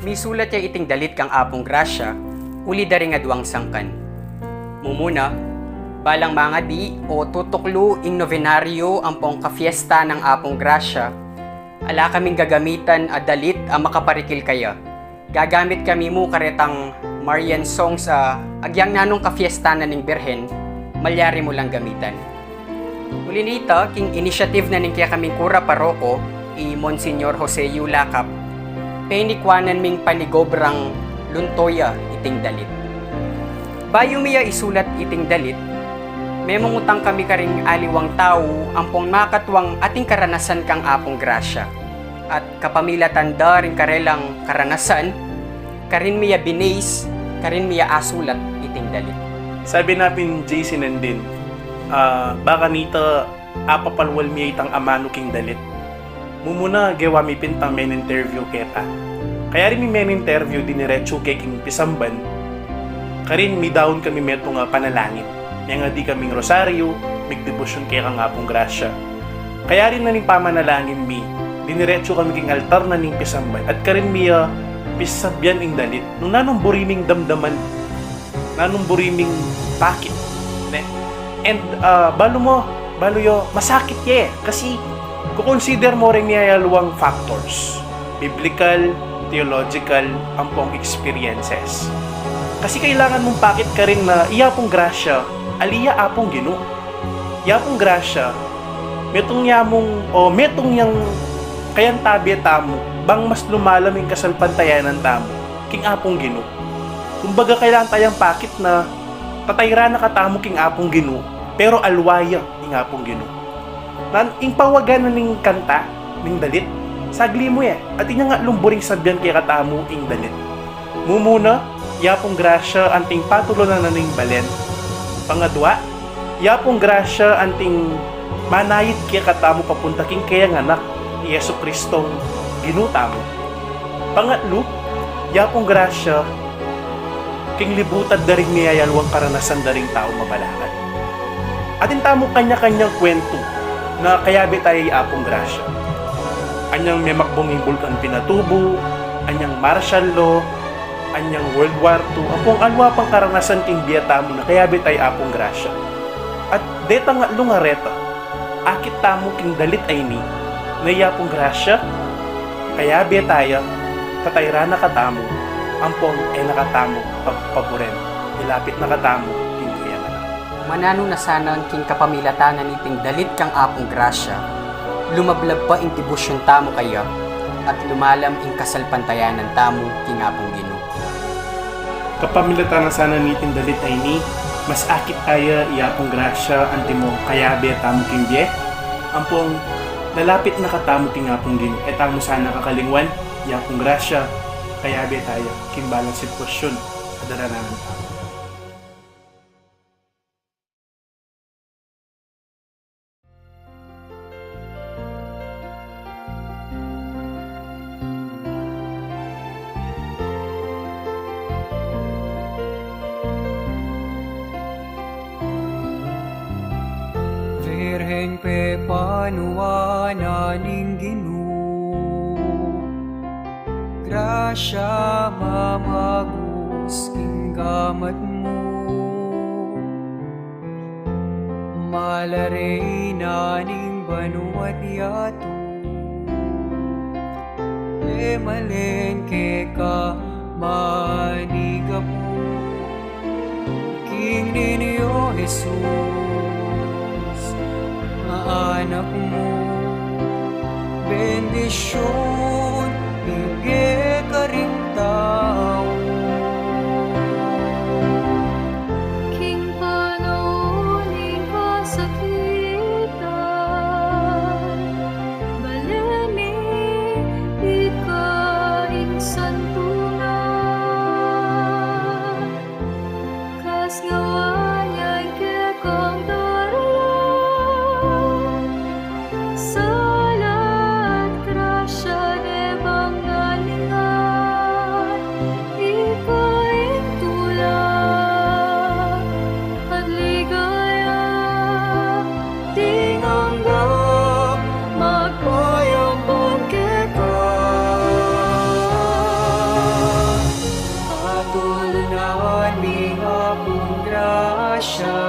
Misulat ya iting dalit kang apong grasya, uli dari nga duwang sangkan. Mumuna, balang mga di o tutuklo ing novenaryo ang pong kafiesta ng apong grasya, ala kaming gagamitan a dalit ang makaparikil kaya. Gagamit kami mo karetang Marian songs agyang nanong kafiesta na ning Birhen, malyari mo lang gamitan. Uli nita, king initiative na ning kaya kaming kura paroko, i Monsignor Jose Yulacap, penikwanan ming panigobrang luntoya iting dalit. Bayo miya isulat iting dalit, memong utang kami karing aliwang tao ang pong makatwang ating karanasan kang apong grasya. At kapamilatan da rin karelang karanasan, karin miya binays, karin miya asulat iting dalit. Sabi namin JC nandin, baka nita apapalwal miya itang amano king dalit. Mumuna gawa mi pintang men interview keta. Kaya rin mi men interview diniretso kay king pisamban. Karin mi daon kami meto nga panalangin. Yang nga di kaming rosaryo, migdebosyon kay kang apong grasya. Kaya rin na ning pamanalangin mi, diniretso kami king altar na ning pisamban. At karin mi pisabyan ing dalit. Nung nanong buriming damdaman, nanong buriming pakit. Ne? And balo yo, masakit ye. Kasi kukonsider mo rin niya luwang factors. Biblical, theological, ang pong experiences. Kasi kailangan mong pakit ka rin na iya pong grasya, aliya apong gino. Iya pong grasya, metong yamong, o metong yang kayan tabi tamo, bang mas lumalaming kasalpantayanan tamo, king apong gino. Kumbaga kailangan tayong pakit na tatayra na katamo king apong gino, pero alwaya king apong gino. Ing pawagan na ning kanta, ning dalit, sagli mo at inya nga lumburing sabyan kay katamo ing dalit. Mumuna, yapong grasya anting patulo na ning balen. Pangadwa, yapong grasya anting manayit kay katamo papunta king kaya nganak ni Yesu Kristong ginutamo. Pangatlo, yapong grasya king libutad daring niyayalwang karanasan daring tao mabalakad. Atin tamo kanya-kanyang kwento na kayabi tayo apong grasya. Anyang may makbonging bulkan pinatubo, anyang martial law, anyang World War II, apong alwa pang karanasan king biyatamo na kayabi tayo apong grasya. At deta nga lungareta, akit tamo king dalit ay ni, na yapong grasya, kayabi tayo, tatayra na katamo, ampong nakatamo, pagpaboren, ilapit na katamo, king kaya na. Manano na sana ang king kapamilatanan iting dalit kang apong grasya, lumablab pa ing debosyon tamo kaya, at lumalam ing kasalpantayanan tamo king apong gino. Kapamilatanan sana niting dalit ay ni, mas akit tayo iyapong grasya antimo kayabi at tamo king biye, ampong lalapit na katamo king apong gino, etamo sana kakalingwan, iyapong grasya, kayabi tayo king balang sitwasyon, kadarananan tamo. Virhen pe panuana ning Ginoo, grasya mamagus king gamat mo, malaray na ning banuat yato, malen ke ka manigapo, king ninyo Jesus, anak mo, bendisyon, bigay ka ring tao. King panauling kasakitan, baleni, ikaing santunan, kas ngawanyan kekang darla, salat grasya de king hapong grasya,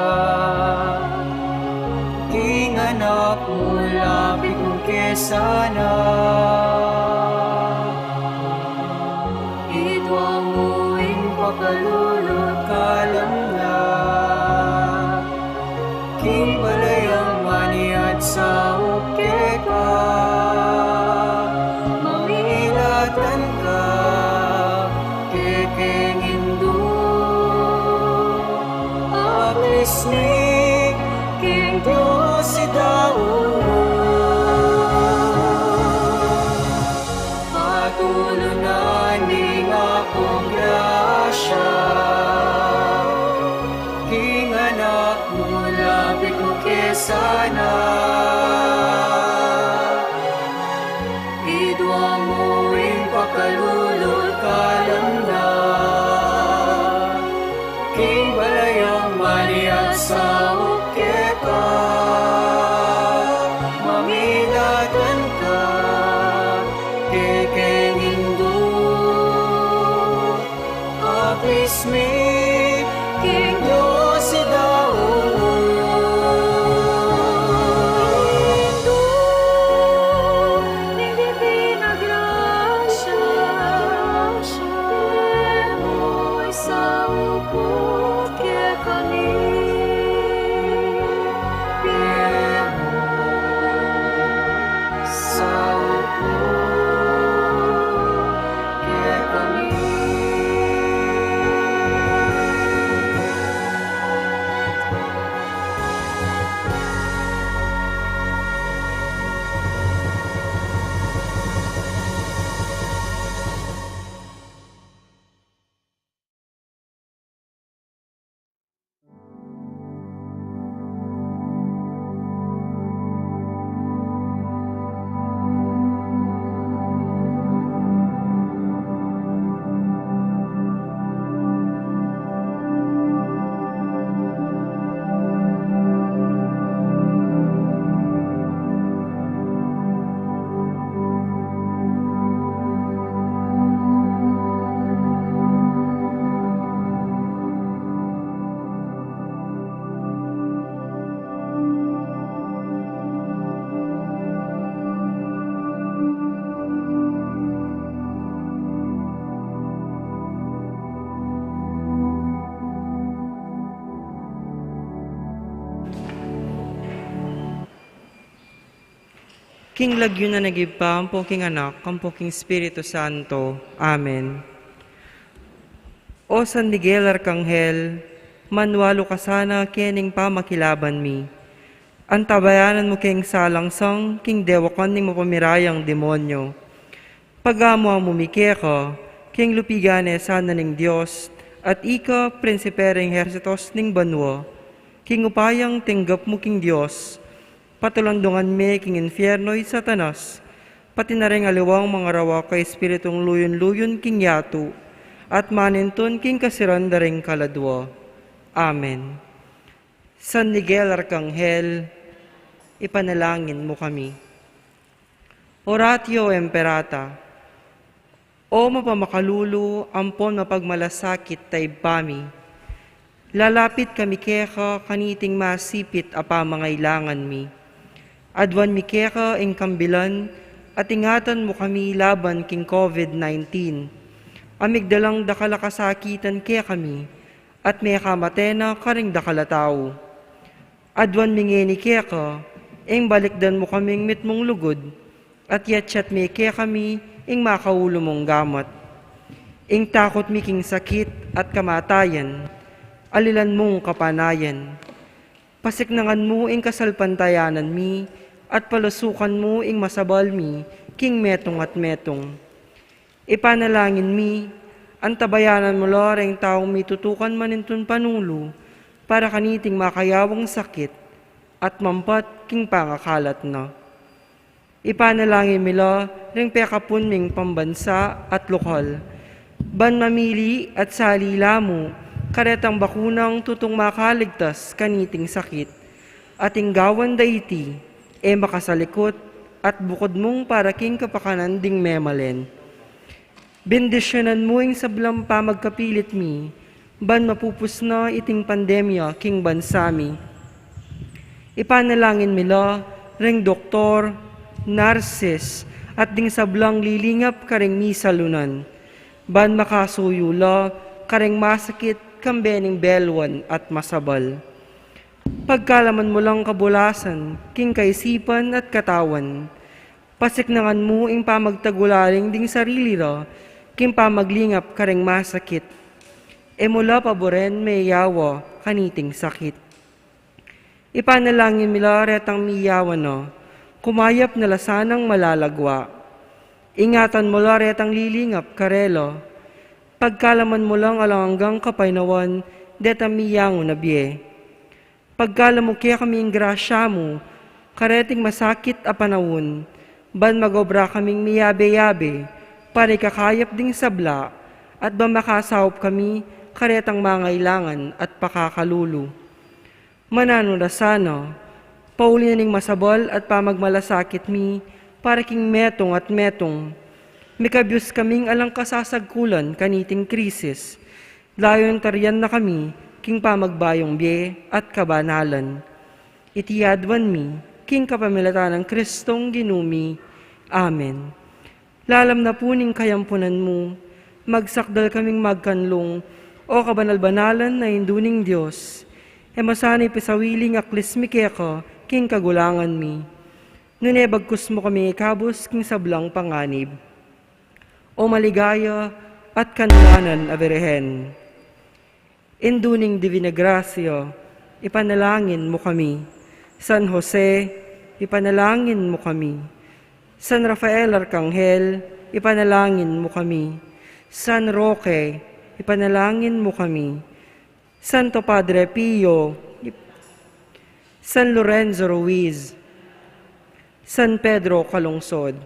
king anak mo lapit mong kesana. Idwa mo ing pakalulot Kalam na king balayang maniat sa ukeka, mamilatan ka kekeng Hindu. Apis ni king Diyos si Daud, patulunan ning akong grasya, king anak mo lapit mo kesana. Idwa mo ing pakalulot kalam na king balayang maniak sa ukeka, mamilatan ka kekeng Hindu. Apis mi king Diyos si Daud, Hindu ning divina grasya, mo'y sa upot ke kami. sa upot kaya kami. King lagyo na nagibpa, ang king anak, ang king Espiritu Santo. Amen. O San Miguel Arcangel, manwalo ka sana kining pamakilaban mi. Ang tabayanan mo king salangsang, king dewakan ning mapamirayang demonyo. Pagamo ang mumike ka, king lupigane sana ning Diyos, at ika prinsipereng hersitos ning banwa. King upayang tinggap mo king Diyos, patulandungan me king infierno'y satanas, pati na rin aliwang mga rawa kay espiritong luyon-luyon king yato, at maninton king kasiran da ring kaladwa. Amen. San Miguel Arcangel, ipanalangin mo kami. Oratio Imperata, o mapamakalulu, ampon mapagmalasakit taibpami, lalapit kami keka kaniting masipit apa mangailangan mi. Adwan mi keka ing kambilan at ingatan mo kami laban king COVID-19. Amigdalang dakalakasakitan kaya kami at may kamatena karing dakalatao. Adwan mi ngeni keka ing balikdan mo kaming mitmong lugod at yatsyat mi kaya kami ing makaulo mong gamot. Ing takot mi king sakit at kamatayan, alilan mong kapanayan. Pasiknangan mo ing kasalpantayanan mi, at palusukan mo ing masabal mi, king metong at metong. Ipanalangin mi, ang tabayanan mo loreng taong mitutukan manintun panulo, para kaniting makayawang sakit, at mampat king pangakalat na. Ipanalangin mila ring pekapun ming pambansa at lokal, ban mamili at salila mo, karetang bakunang tutong makaligtas kaniting sakit, at inggawan daiti, makasalikot, at bukod mong para king kapakanan ding memalen. Bendisyonan mo ing sablang pamagkapilit mi, ban mapupus na iting pandemya king bansami. Ipanalangin mila ring doktor, nurses, at ding sablang lilingap kareng misalunan. Ban makasuyula kareng masakit kambening belwan at masabal. Pagkalaman mo lang kabulasan, king kaisipan at katawan. Pasiknangan mo ing pamagtagularing ding sarili ra, king pamaglingap kareng masakit. E mula paboren may yawa kaniting sakit. Ipanalangin mila retang miyawan no, kumayap na lasanang malalagwa. Ingatan mo la retang lilingap karelo, pagkalaman mo lang alang hanggang kapainawan, deta miyango na biye. Pagkalam mo kaya kaming grasya mo, kareting masakit a panawon, ban magobra kaming miyabe-yabe, para kakayap ding sabla, at ba makasawop kami karetang mangailangan at pakakalulu. Manano na sana, pauli na ning masabal at pamagmalasakit mi, para king metong at metong. Mikabyos kaming alang kasasagkulan kaniting krisis, layon tarian na kami, king pamagbayong biye at kabanalan. Itiyadwan mi, king kapamilatan ng Kristong ginumi. Amen. Lalam na puning kayampunan mo, magsakdal kaming magkanlong, o kabanal-banalan na induning Diyos. E masanay pisawiling aklis mi keka, king kagulangan mi. Nunebagkus mo kami ikabos king sablang panganib. O maligaya at kanlanan a Birhen. Induning Divina Gracia, ipanalangin mo kami. San Jose, ipanalangin mo kami. San Rafael Arcangel, ipanalangin mo kami. San Roque, ipanalangin mo kami. Santo Padre Pio, San Lorenzo Ruiz, San Pedro Calungsod,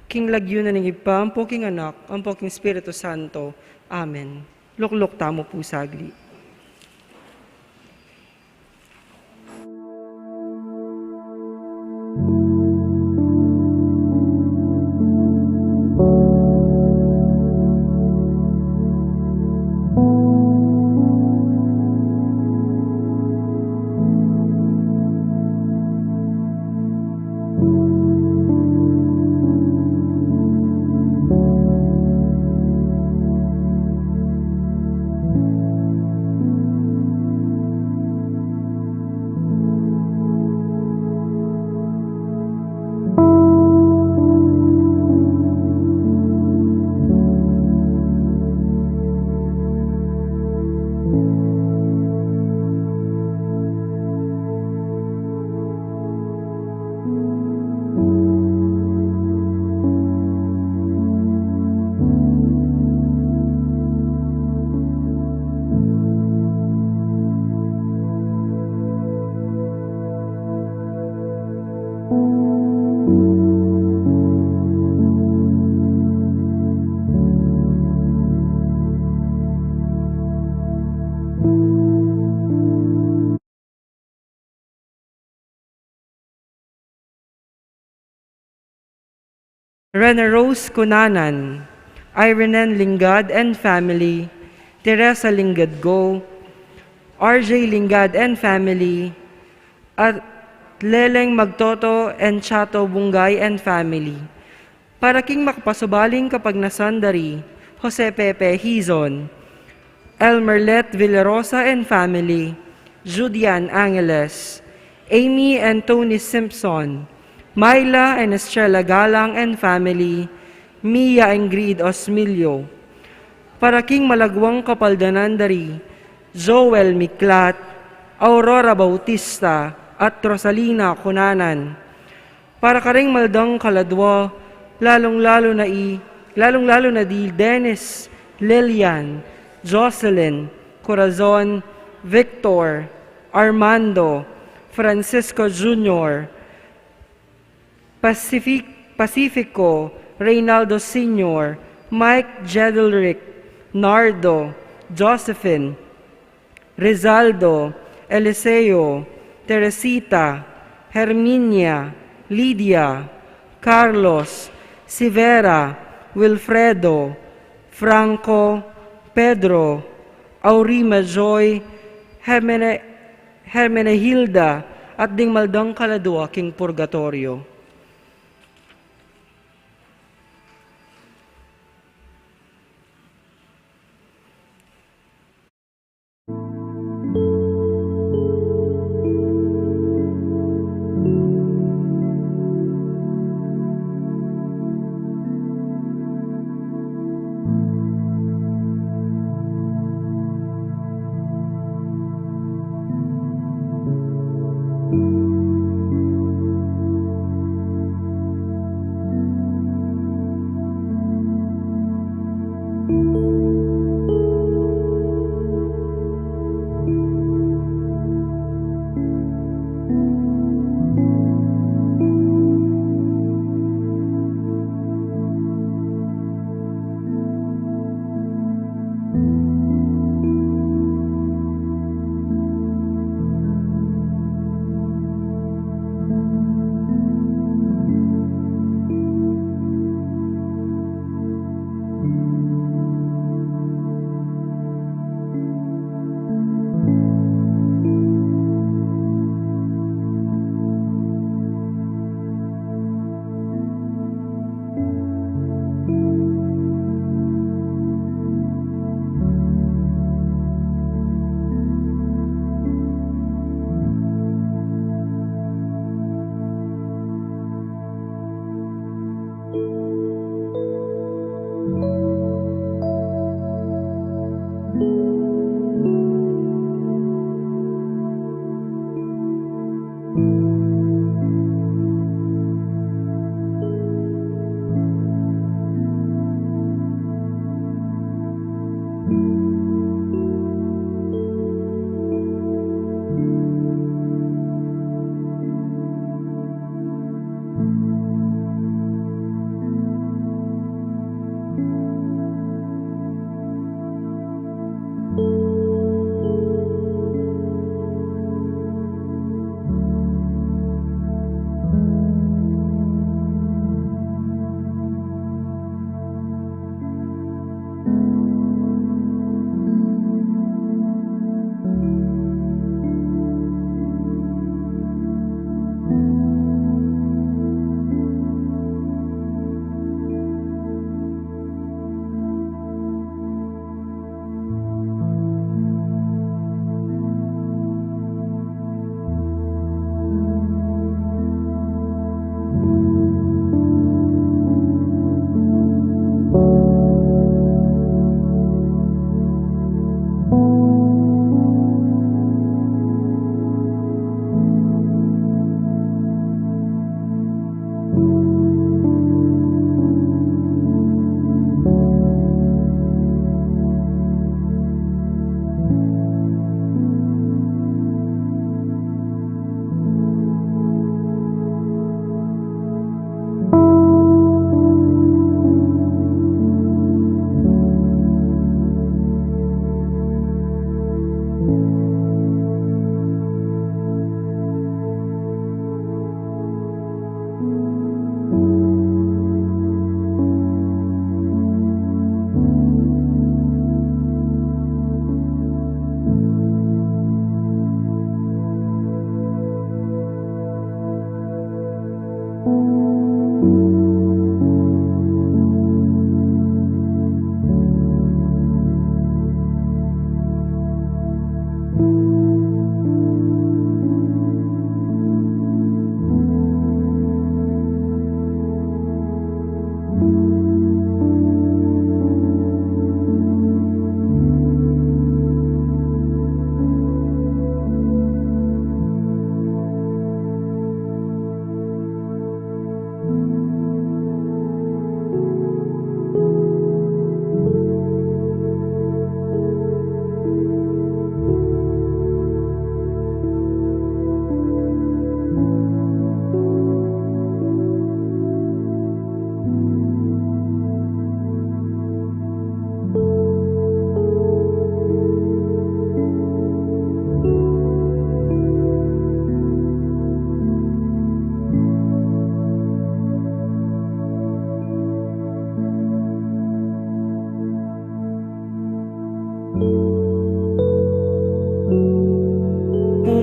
King Lagyo na ng ipa, ang poking anak, ang poking Espiritu Santo. Amen. Luklok tamo po sagli. Rena Rose Cunanan, Irene Lingad and family, Teresa Lingad Go, RJ Lingad and family, at Leleng Magtoto and Chato Bungay and family. Para king makapasubaling kapag nasandari, Jose Pepe Hizon, Elmerlet Villarosa and family, Judian Angeles, Amy and Tony Simpson, Myla and Estrella Galang and family, Mia Ingrid Osmilio. Para king malagwang kapaldanandari, Joel Miklat, Aurora Bautista, at Rosalina Cunanan. Para karing maldang kaladwa, lalong-lalo na di Dennis, Lilian, Jocelyn, Corazon, Victor, Armando, Francisco Jr., Pacifico, Reynaldo Sr., Mike Jedelrick, Nardo, Josephine, Rizaldo, Eliseo, Teresita, Herminia, Lydia, Carlos, Sivera, Wilfredo, Franco, Pedro, Aurima Joy, Hermenegilda, at ding maldang kaladwa king purgatorio.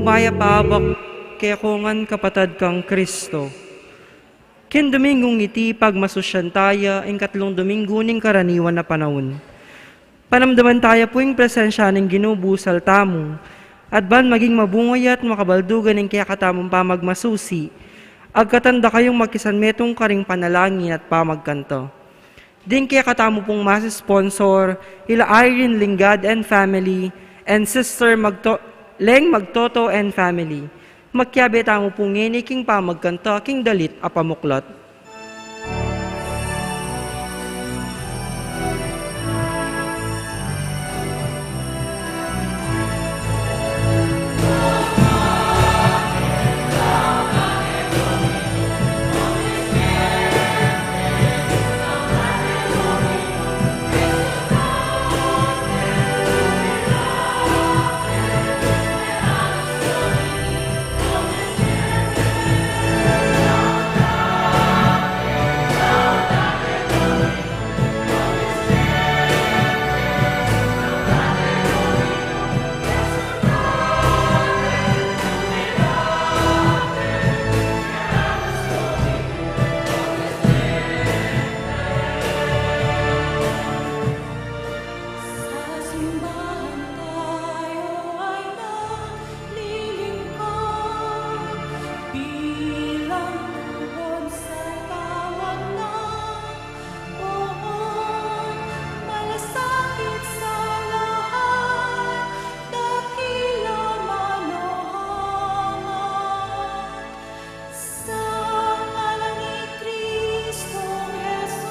Maya paabak kaya kongan kapatad kang Kristo. Ken Domingong iti pagmasusyan tayo, ang 3 Domingo ning karaniwan na panahon. Panamdaman tayo po yung presensya ng ginubusal tamo, at ban maging mabungay at makabaldugan ng kaya katamong pamagmasusi, agkatanda kayong magkisanmetong karing panalangin at pamagkanto. Din kaya katamo pong sponsor ila Irene Lingad and family, and Sister Leng Magtoto and family. Magkiabe tamo pong ngini king pamagkanto king dalit a pamuklot. Sa simbahan tayo ay naglilingkod bilang tugon sa tawag ng poon. Malasakit sa lahat, dakila manohangan. Sa ngalan ni Kristong Jesus.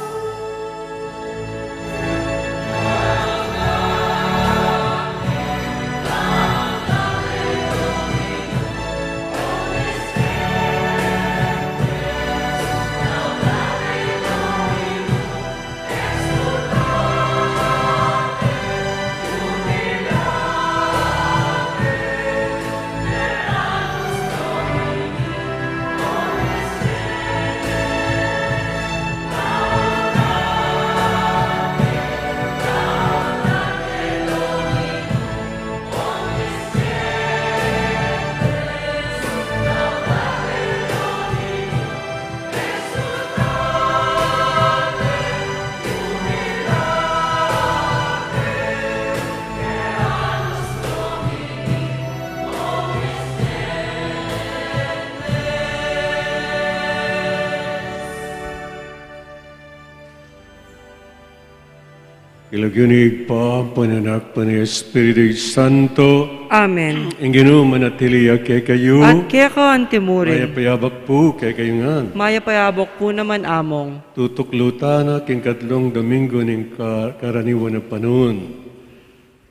Ilagunig pa, pananak pa ni Espiritu Santo, Amen. ang Ginoo manatili kay kayo, At kaya ka maya antimurin, payabak po kay kayungan. maya payabok po naman among. Tutuklutan na king 3 Domingo ning karaniwan na panahon.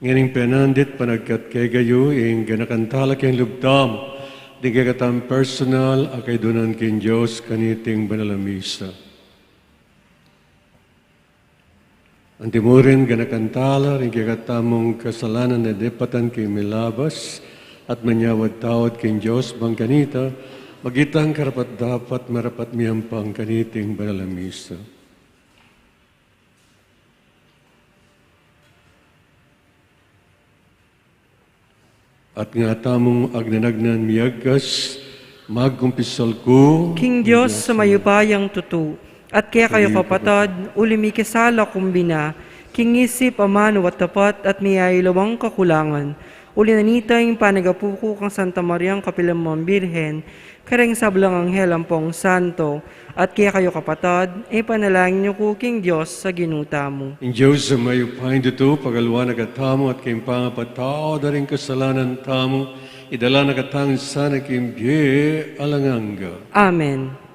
Nganing penandit panagkat kay kayo, ang ganakantala kay lubdam, di kay katam personal, akay dunan king Diyos kaniting banalamisa. Antimurin ganakantala rin kikatamong kasalanan na depatan kay milabas at manyawad tawad kay Diyos bang kanita, magitang karapat dapat marapat miyampang kaniting banalamisa. At nga tamong agnanagnan miyagkas, magkumpisal ko, King Diyos sa mayupayang tutu, at kaya kayo kapatad, ulimi kasala kumbina, king isip amano at tapat at miyailawang kakulangan, uli nanita yung panagapuko kang Santa Mariang Kapilamang Birhen, kareng sablang anghel ampong santo, at kaya kayo kapatad, panalangin niyo ko King Diyos sa ginuta mo. ang Diyos sa mayupain dito, pagalwa nagatamo at kayong pangapatao na rin kasalanan tamo, idala nagatangin sana kayong biye alanganga. Amen.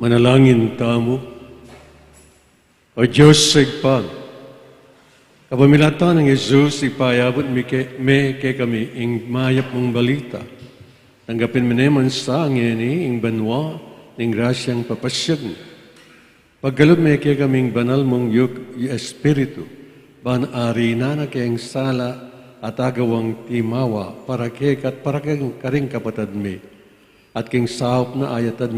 Manalangin tamo. O Diyos sa igpan, kapamilatan ng Jesus ipayabot me kay kami ing mayap mong balita. Tanggapin mo naman sa angin ing banwa ning grasyang papasyag mo. Pagkalog me kay kaming banal mong espiritu, ban ari na kayang sala at agawang timawa para karing kapatad me. At king saop na ayatad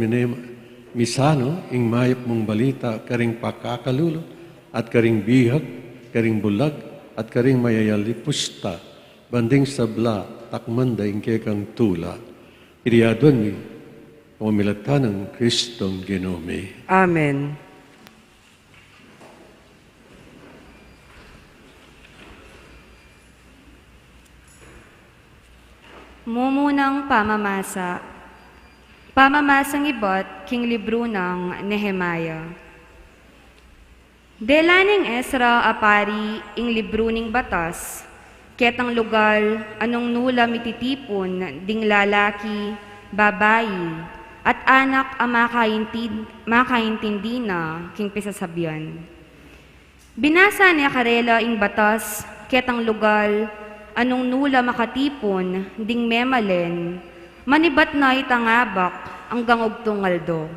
misano ing mayap mong balita karing pakakalulo at karing bihag, karing bulag at karing mayayali pusta banding sabla takmanda ing kekang tula iriadon mi pamilatan ng Kristong Ginome. Amen. Mumunang pamamasa. Pamamasang ibot king libro ng Nehemia. Delaning Ezra apari ing libro ning batas, ketang lugal anong nula mititipon ding lalaki, babayi, at anak ang makaintindi na king pisasabyan. Binasa ni Akarela ing batas, ketang lugal anong nula makatipon ding memalen, manibat na itangabak ang gangog tungaldo.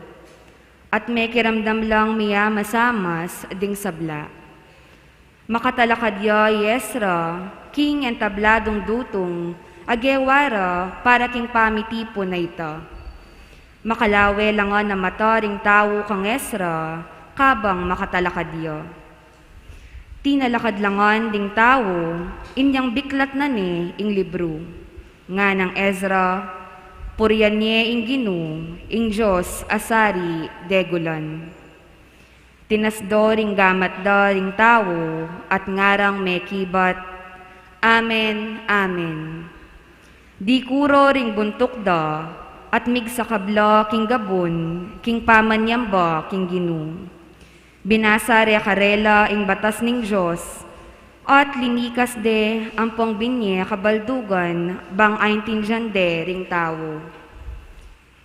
At may kiramdam lang miya masamas ding sabla. Makatalakadya Ezra, king entabladong dutong, agewara para king pamitipon na ita. Makalawe lang na mataring tao kang Ezra, kabang makatalakadya. Tinalakad langan ding tao, inyang biklat na ni ing libro. Nga ng Ezra, purian niya ing Ginoo, ing Diyos asari degulan. Tinasdo ring gamat da ring tao, at ngarang mekibat, Amen, Amen. Di kuro ring buntok da, at migsakabla king gabon, king pamanyamba king Ginoo. Binasa re Akarela ing batas ning Diyos, at linikas de ang binye kabaldugan bang aintindihan de ring tao.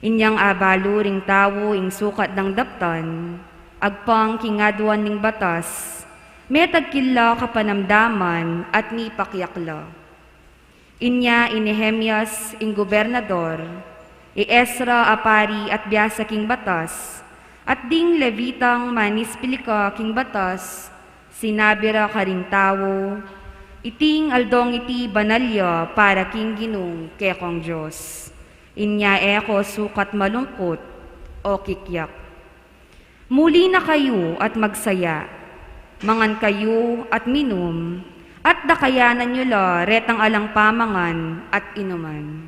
Inyang abalo ring tao ing sukat ng daptan, agpang kingaduan ning batas, metagkilla kapanamdaman at ni pakyakla. Inya Nehemias ing gobernador, Ezra apari at biyasa king batas, at ding levitang manispilika king batas, sinabira karing tao, iting aldong iti banalya para king Ginong kekong Diyos. Inya eko sukat malungkot o kikyak. Muli na kayo at magsaya, mangan kayo at minum, at dakayanan nyo la retang alang pamangan at inuman.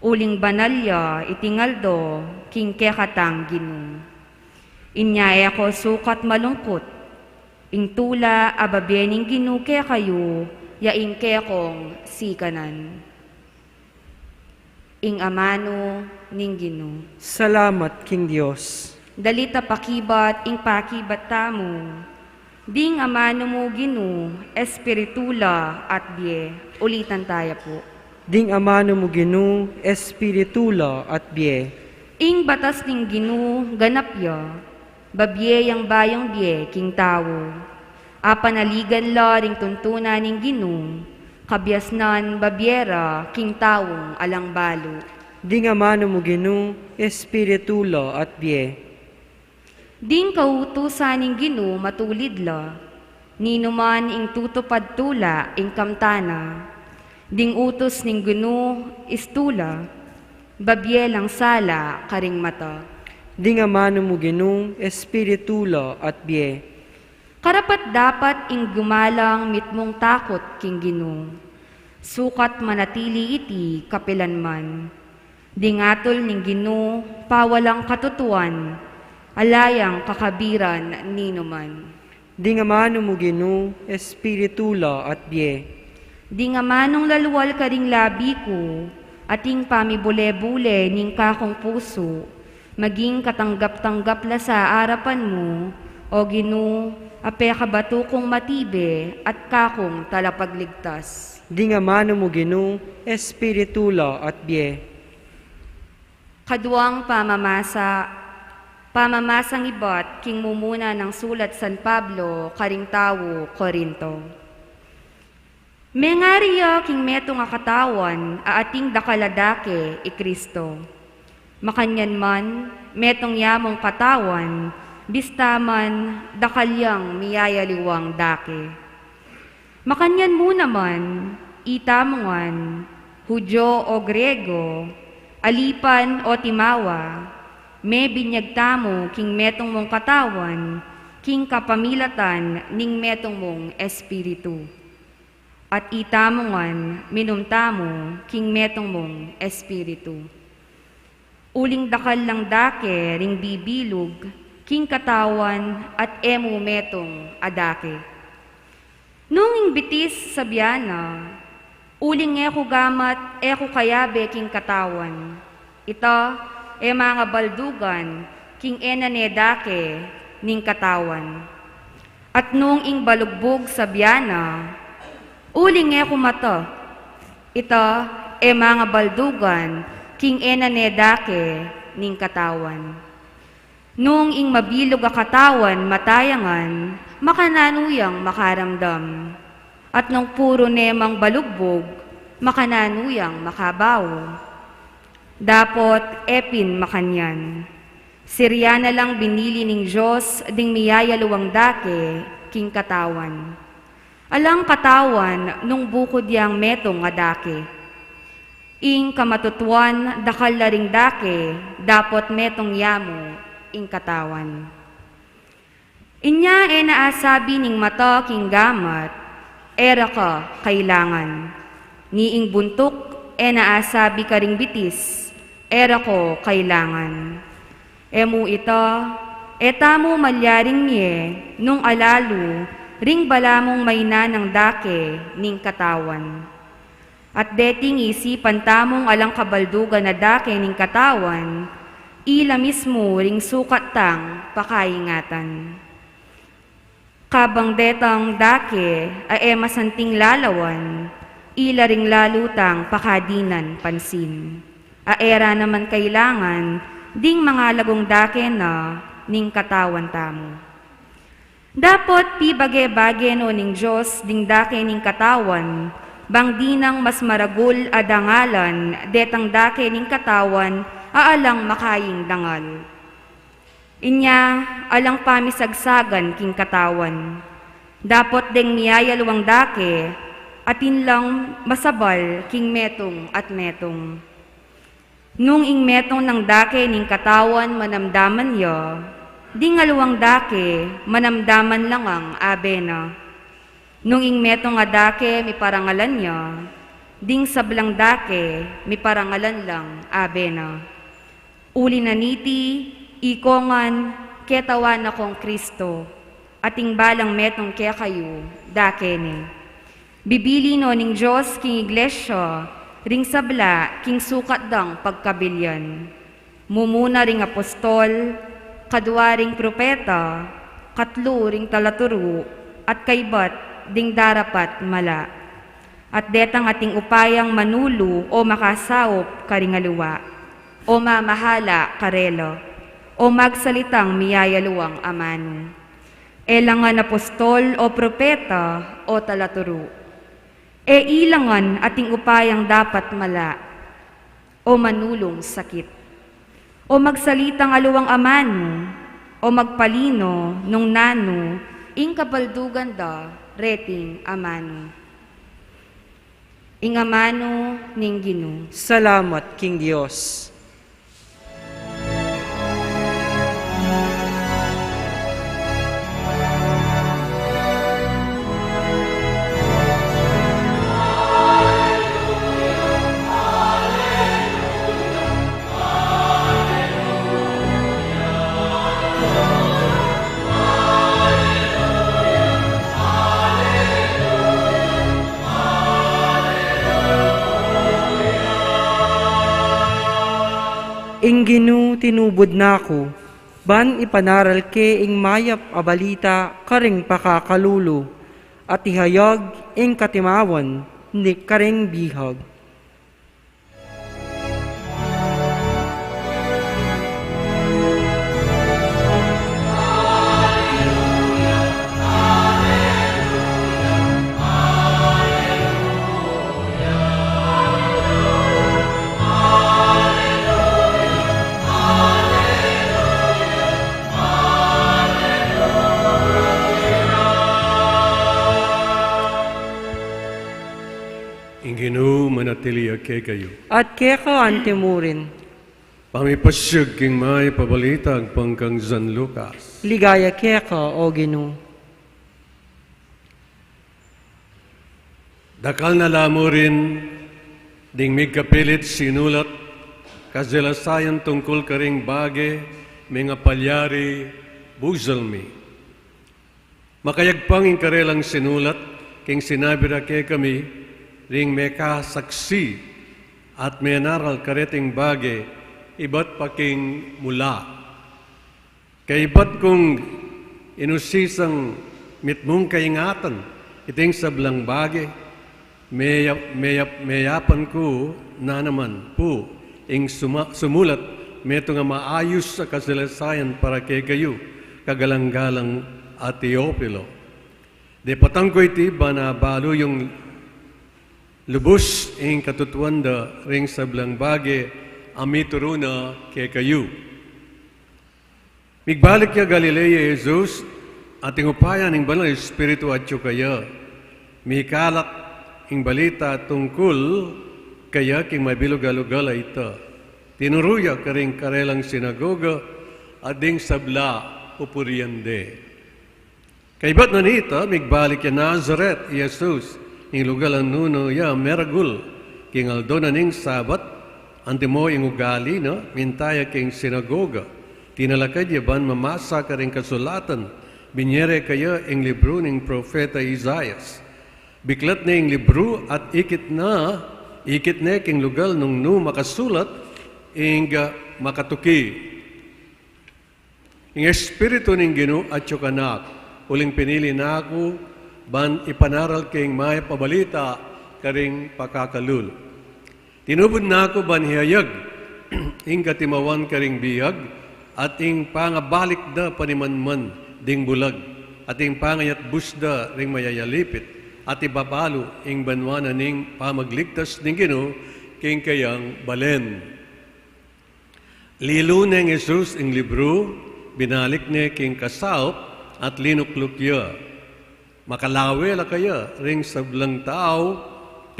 Uling banalya itingaldo king kekatang Ginong. Inya eko sukat malungkot, ing tula ababening ginuke kayo, yaing kekong sikanan. Ing amano ning Ginoo. Salamat, King Diyos. Dalita pakibat ing pakibat tamo. Ding amano mo Ginoo, espiritula at bie. Ulitan tayo po. Ding amano mo Ginoo, espiritula at bie. Ing batas ning Ginoo ganapya, babye yang bayang bie king tao. Apanaligan la ring tuntunan ning Ginoo, kabyasnan babyera king taong alang balo. Ding amano mo Ginoo, espiritula at bie. Ding kautusan ning Ginoo matulid la, ninuman ing tutupad tula ing kamtana. Ding utos ning Ginoo istula, babye lang sala karing mata. Ding amano mo Ginoo, espiritula at bie. Karapat dapat ing gumalang mitmong takot king Ginoo. Sukat manatili iti kapilanman. Dingatol ning Ginoo pawalang katutuan, alayang kakabiran ninuman. Ding amano mo Ginoo, espiritula at bie. Di nga manong laluwal ka ring labi ko, ating pamibule-bule ning kakong puso, maging katanggap-tanggap la sa arapan mo, o Ginoo, ape kabato kong matibe at kakong talapagligtas. Di nga mano mo Ginoo, espiritula at bie. Kaduang pamamasa, Pamamasang ibat king mumuna ng sulat San Pablo, karing tawo, Korinto. Mengariya king meto nga katawan, aating dakaladake, Kristo. Makanyan man, metong yamong katawan, bistaman, dakalyang miyayaliwang dake. Makanyan mo naman, itamongan, Hudyo o Grego, alipan o timawa, may binyagtamo king metong mong katawan, king kapamilatan ning metong mong espiritu. At itamongan, minumtamo, king metong mong espiritu. Uling dakal lang dake, ring bibilog, king katawan, at emo metong adake. Nung ingbitis sa biyana, uling eko gamat, eko kayabe king katawan. Ito, mga baldugan, king enanedake, ning katawan. At nung ing balugbog sa biyana, uling eko mata. Ito, mga baldugan, king enanedake, ning katawan. Nung ing mabilog a katawan, matayangan, makananuyang makaramdam. At nung puro nemang balugbog, makananuyang makabaw. Dapot epin makanyan. Sirya na lang binili ning Diyos, ding miyayaluwang dake, king katawan. Alang katawan, nung bukod yang metong nga dake. Ing kamatutuan, dakal laring dake, dapot metong yamo, ing katawan. Inya naasabi ning mata king gamat, era ka kailangan. Niing buntok, naasabi ka ring bitis, era ko kailangan. Emu ita, etamo malyaring niye, nung alalo, ring balamong mayna ng dake, ning katawan. At deting isipan tamong alang kabaldugan na dake ning katawan, ila mismo ring sukat tang pakaingatan. Kabang detang dake, masanting lalawan, ila ring lalutang pakadinan pansin. Aera naman kailangan, ding mga lagong dake na, ning katawan tamo. Dapot pibage-bage no ning Diyos, ding dake ning katawan, bang dinang mas maragul adangalan, detang dake ning katawan, aalang makaying dangal. Inya, alang pamisagsagan king katawan. Dapot deng miyayaluwang dake, atin lang masabal king metong at metong. Nung ing metong ng dake ning katawan manamdaman yo, di ngaluwang dake manamdaman lang ang abena. Nung ing metong nga dake mi parangalan yo, ding sablang dake mi parangalan lang abena. Uli na niti, ikongan, ketawan akong Kristo, ating balang metong kaya kayo, dake ni. Bibili no ning Diyos king iglesia, ring sabla king sukat dang pagkabilyan. Mumuna ring apostol, kadwa ring propeta, katlo ring talaturo, at kaybat ding darapat mala. At detang ating upayang manulu o makasaop karingaluwa, o mamahala karelo, o magsalitang miyayaluwang amano. Elangan apostol o propeta o talaturo. Ilangan ating upayang dapat mala, o manulong sakit. O magsalitang aluwang amano, o magpalino nung nano, ing kabaldugan da, reting amano. Ing amano ning Ginoo. Salamat, King Diyos. Ing Ginoo tinubod nako, ban ipanaral ke ing mayap a balita karing pakakalulo, at ihayag ing katimawan ni karing bihag. manatilia kay kayo. At keka antemurin, Pamipasyag king may pabalita ang pangkang San Lucas. ligaya keka o Ginoo. Dakal na lamo rin ding mig kapilit sinulat kaselasayan tungkol karing bage mga palyari busalmi. Makayagpang in karelang sinulat king sinabi ra kay kami ring may kasaksi at may naral kareting bage iba't paking mula. Kay iba't kung inusisang mitmong kaingatan iting sablang bage mayapan ko na naman po ing sumulat meto nga maayos sa kasalasayan para kay kayo kagalang-galang at Teopilo. De patangko iti ba na balo yung lubos ing katutuanda ring sablang bage amituro na kay kayo. Migbalik ya Galilea Jesus at ingupayan ng banal Espiritu at kaya mikalak ing balita tungkol kaya king mabilog-alugala ita. Tinuruya karing karelang sinagoga at ding sabla pupuriande. Kaibat na nita, migbalik ya Nazaret, Jesus, ing lugalan nuno ya meragul, king aldo na ning sabat, antimo ing ugali, no? Mintaya king sinagoga. Tinalakad yaban mamasa karing kasulatan, binyere kaya ing libro ning Propeta Isaias. Biklat na ing libro at ikit na king lugal nung no makasulat ing makatuki. Ing espiritu ning Ginoo at yukanak, uling pinili na ako, ban ipanaral king may pabalita karing pakakalul. Tinubod na ako ban hiyayag, ing katimawan karing biyag, at ing pangabalik da panimanman ding bulag, at ing pangayat busda ring mayayalipit, at ibabalo ing banwana ning pamagligtas ning Ginoo king kayang balen. Lilo ng Jesus ing libro, binalik ni king kasaop at linuklukya. Makalawe la kaya ring sablang tao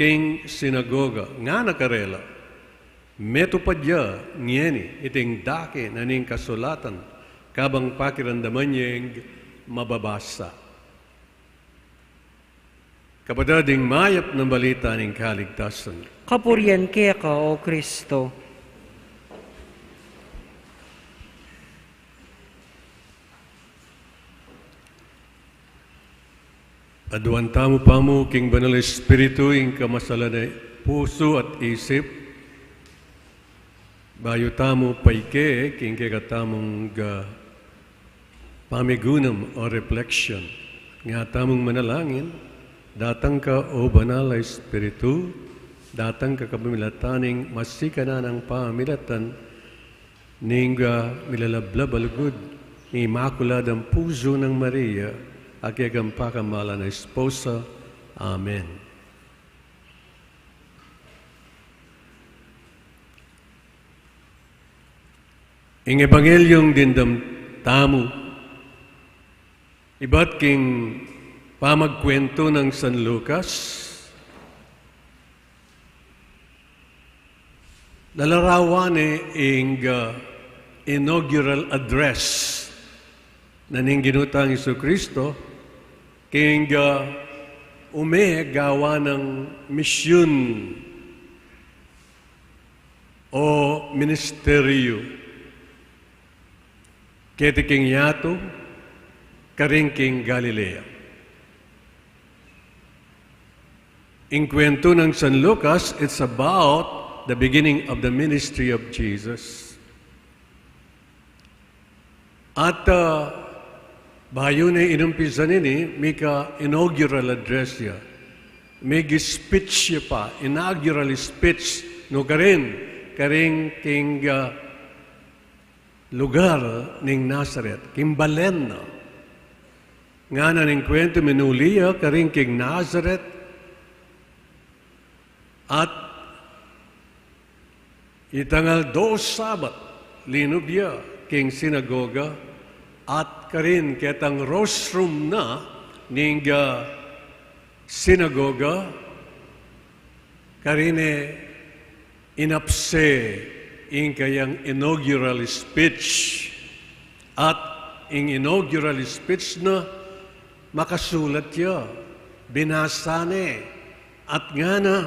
king sinagoga nga nakarela. Metupadya ngeni iting dake na ning kasulatan kabang pakiramdaman niyang mababasa. Kapadading mayap ng balita ng kaligtasan. Kapurian keka o Kristo. Aduan tamo pa mo king banal espiritu ing kamasalan na puso at isip. Bayo tamo paike king kagatamong pamigunam o reflection. Nga tamong manalangin, datang ka o banal na espiritu, datang ka kapamilataning masikanan ang pamilatan ning milalablab alugod ni Immaculada ang puso ng Maria, agyagam pakamala na esposa. Amen. Ing ebangelyong dindam tamo, iba't king pamagkwento ng San Lucas, lalarawan ing inaugural address na ning ginutang Jesucristo king gawa ng misyon o ministeryo. Kete king yato, karing king Galilea. In kwento ng San Lucas, it's about the beginning of the ministry of Jesus. At bayo na inumpisa nini, may inaugural address niya. May speech siya pa, inaugural speech, no karing king lugar ning Nazareth, king Balen. Nga na ning kwento minuliya, karing king Nazareth, at itangal 2 Sabat, linubya, king sinagoga, at karin ketang rostrum na ning sinagoga, karine inapse in kayang inaugural speech. At in inaugural speech na makasulat yo, binasa ni, at nga na,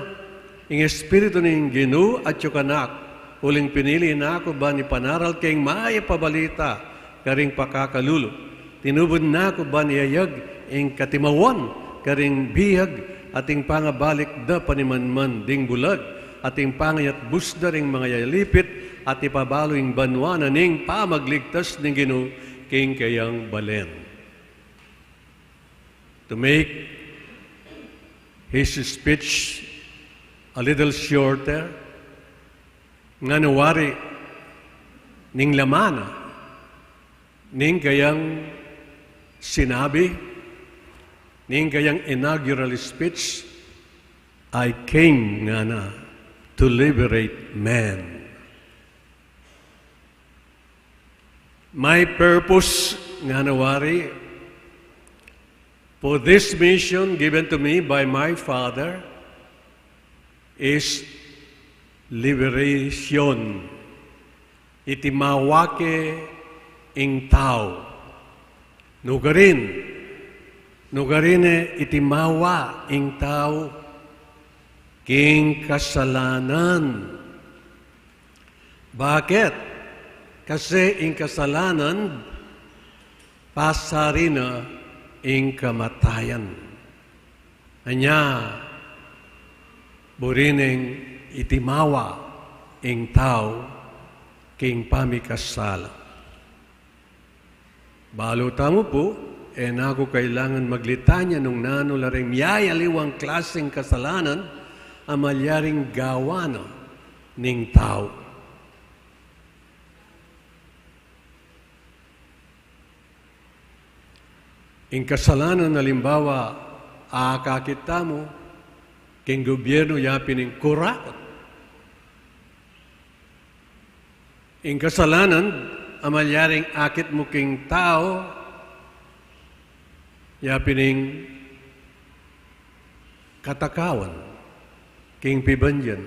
in espiritu ng Ginoo at yung kanak, huling pinili na ako ba ni panaral kayong maaya pabalita, karing pakakalulo. Tinubod na ako ba niyayag, ing katimawan, karing bihag, ating pangabalik da panimanman ding bulag, ating pangayat busda ring mga yalipit, at ipabalo ing banwa na ning pamagligtas ng Ginoo, king kayang balen. To make his speech a little shorter, nga nawari ning lamana, ning kayang sinabi, ning kayang inaugural speech, I came nga na to liberate man. My purpose nga nawari, for this mission given to me by my Father is liberation. Iti mawake ing tao. Nugarine iti mawa ing tao king kasalanan. Bakit? Kasi ing kasalanan pasarina ing kamatayan. Anya, burining itimawa ing tao king pamikasala. Baluta mo po, nako kailangan maglitanya nung nanularing miyayaliwang klaseng kasalanan ang malyaring gawana ning tao. Ing kasalanan halimbawa, akakita mo, king gobyerno yapin ing kurakot. Ing kasalanan, amalyaring akit mo king tao, yapin ing katakawan, king pibanyan,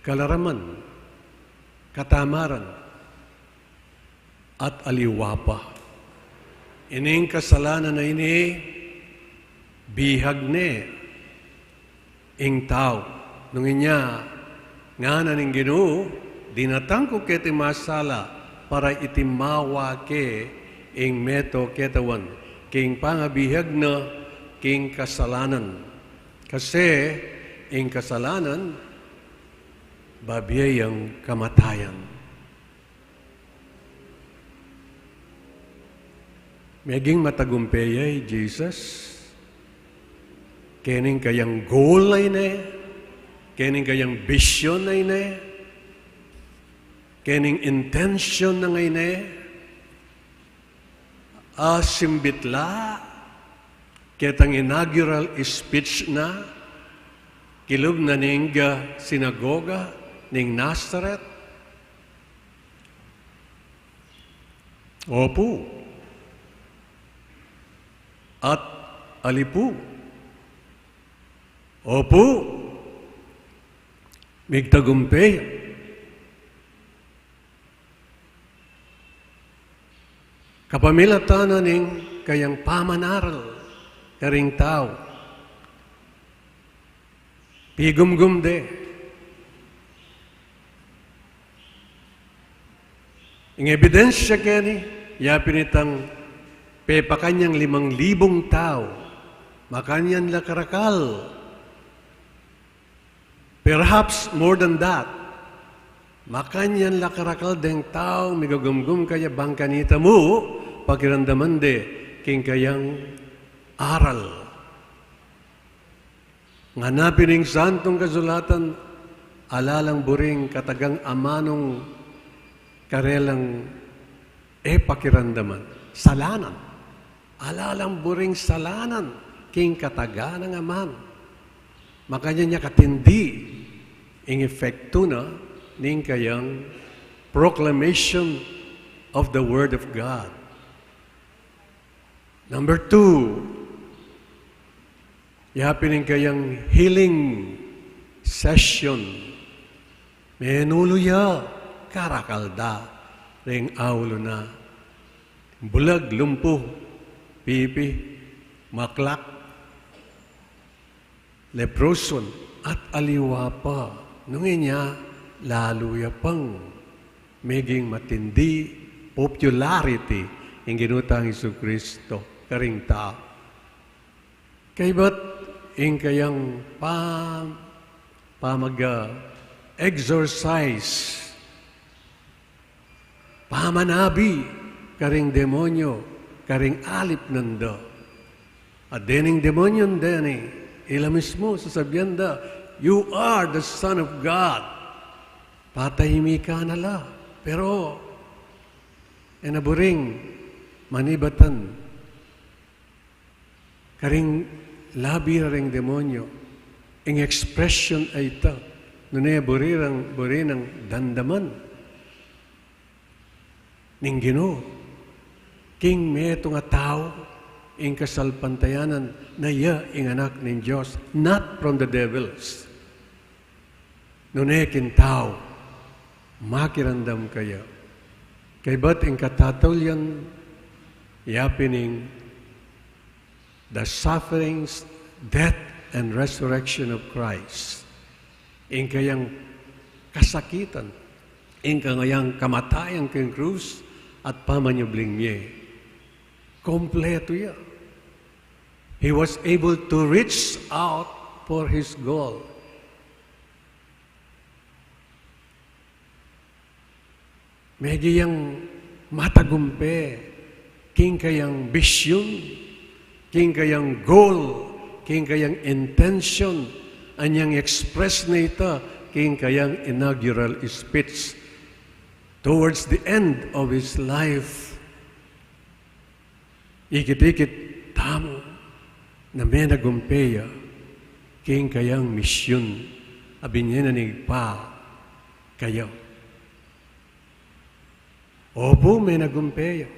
kalaraman, katamaran, at aliwapa. Ining kasalanan na ini, bihag ne, ing tao. Nung inya, nga na ning Ginoo, dinatang ko kiti masala, para itimawa ke, ing meto ketawan, king pangabihag na, king kasalanan. Kasi, ing kasalanan, babiyayang kamatayan. Meging matagumpeyay, Jesus. Kening kayang goal ay ne. Kening kayang vision ay ne. Kening intention na ngay ne. Simbitla. Ketang inaugural speech na. Kilub na ning sinagoga ning Nazareth. Opo. At alipu. Opo. Migtagumpay. Kapamilatanan ning kayang pamanaral karing tao. Pigumgumde. Ing ebidensya kani, yapin itang pepakanyang 5,000 tao, makanyan lakarakal. Perhaps more than that, makanyan lakarakal deng tao, migagumgum kaya bangkanita mo, pakirandaman de, king kayang aral. Nganapin ng santong kasulatan, alalang buring katagang amanong karelang pakirandaman. Salanan. Alalang buring salanan, king kataga ng aman. Makanya niya katindi, ing efekto na, ning kayang proclamation of the Word of God. Number 2, yapin ning kayang healing session. Menuluya, karakalda, ring aulo na. Bulag, lumpo, pipi, maklak, leproson, at aliwa pa. Nung inya, laluya pang maging matindi popularity ang ginutang Isu Kristo, karing tao. Kay ba't ang kayang exercise pamanabi, karing demonyo, karing alip nanda. At dening demonyon deni, ila mismo sasabihan da, you are the Son of God. Patahimika na la. Pero, enaburing, manibatan, karing labi ring demonyo, ang expression ay ita, nunay burirang dandaman, ning Ginoo, king meto nga tao, ing kasalpantayanan na iya ing anak ng Diyos, not from the devils. Nunay kin tao, makirandam kaya. Kay ba't ing katatulyan, yapining the sufferings, death, and resurrection of Christ. Ing kayang kasakitan, ing kayang kamatayan king krus, at pamanyubling niya. Kompleto yan. He was able to reach out for his goal. Mediyang matagumpe, king kayang vision, king kayang goal, king kayang intention, anyang express na ito, king kayang inaugural speech towards the end of his life. Ikit-ikit tamo na may nagumpeya, king kayang misyon, abin niya nanig pa kayo. Opo, may nagumpeya.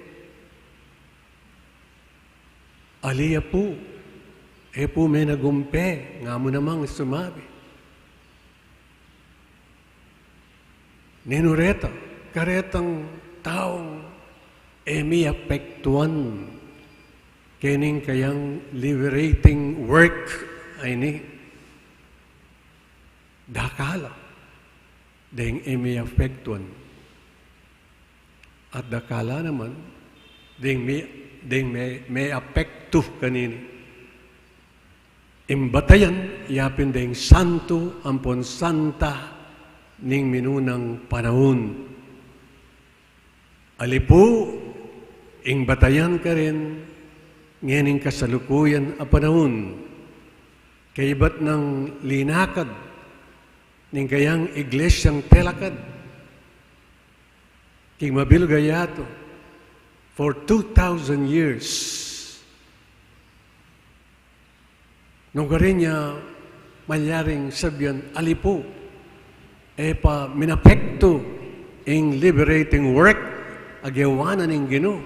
Aliya po, po may nagumpe, nga mo namang sumabi. Ninureta, karetang taong may apektuan kining kayang liberating work ay ni dakala ding may apektuan. At dakala naman ding may apekto kanini. Imbatayan, yapin ding santo, ampon santa, ning minunang panahon. Alipo, ing batayan ka rin, nganing kasalukuyan a panahon. Kaibat ng linakad, ning kayang iglesyang telakad, king mabilgayato, for 2,000 years. Nung garin niya, malyaring sabihan, alipo, pa minapekto ing liberating work, agyawanan ng Ginoo.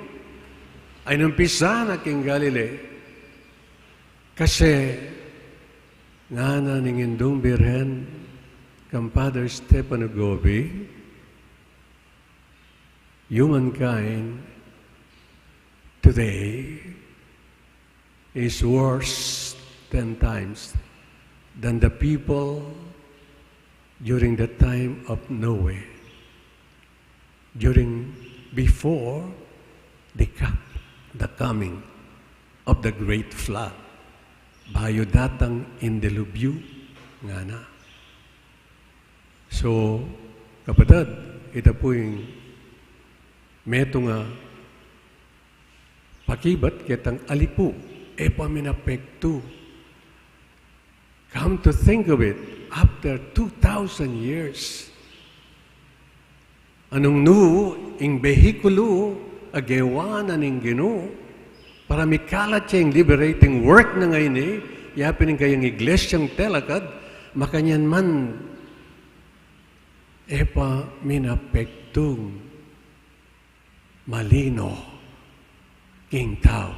Ay numpisa na king Galileo. Kasi, nga na ning indong birhen, kang Father Stefano Gobi, humankind today is worse 10 times than the people during the time of Noah, before the coming of the great flood, bayo datang indelubyo nga na. So, kapatid, ito po yung meto nga pakibat kitang alipo, paminapekto. Come to think of it, after 2,000 years, anong ing behikulo, agawanan ng Ginoo, para mikalat siya yung liberating work na ngayon yapin ng kayang iglesyang telakad, makanyan man, minapektong malino, king tao.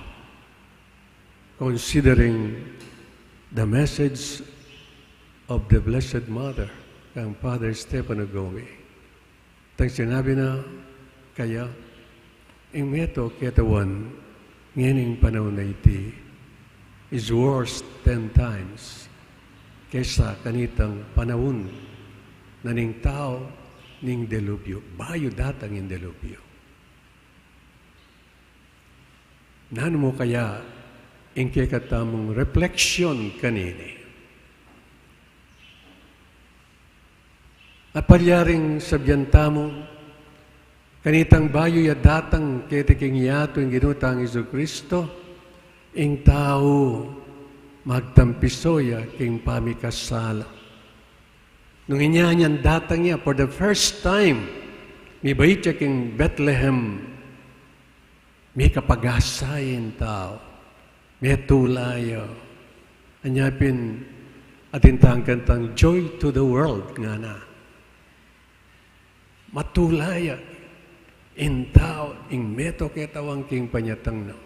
Considering the message of the Blessed Mother, kang Father Stefano Gomi. Tang sinabi na kaya, ang meto ketawan, ngayon panahon na iti, is worse 10 times kaysa kanitang panahon na ning tao ning delubyo. Bayo datang in delubyo. Nano mo kaya ang kikatamong refleksyon kanini? At palyaring sabyantamo, kanitang bayo ya datang kitiking yato ang ginutang Iso Kristo, ang tao magtampisoya king pamikasala. Nung inyanyan datang niya, for the first time, may bait siya king Bethlehem, may kapagasayin tao, may tulayo. Anyapin, atintang kantang joy to the world nga na. Matulaya, in tao, ing meto ketawang king panyatang no.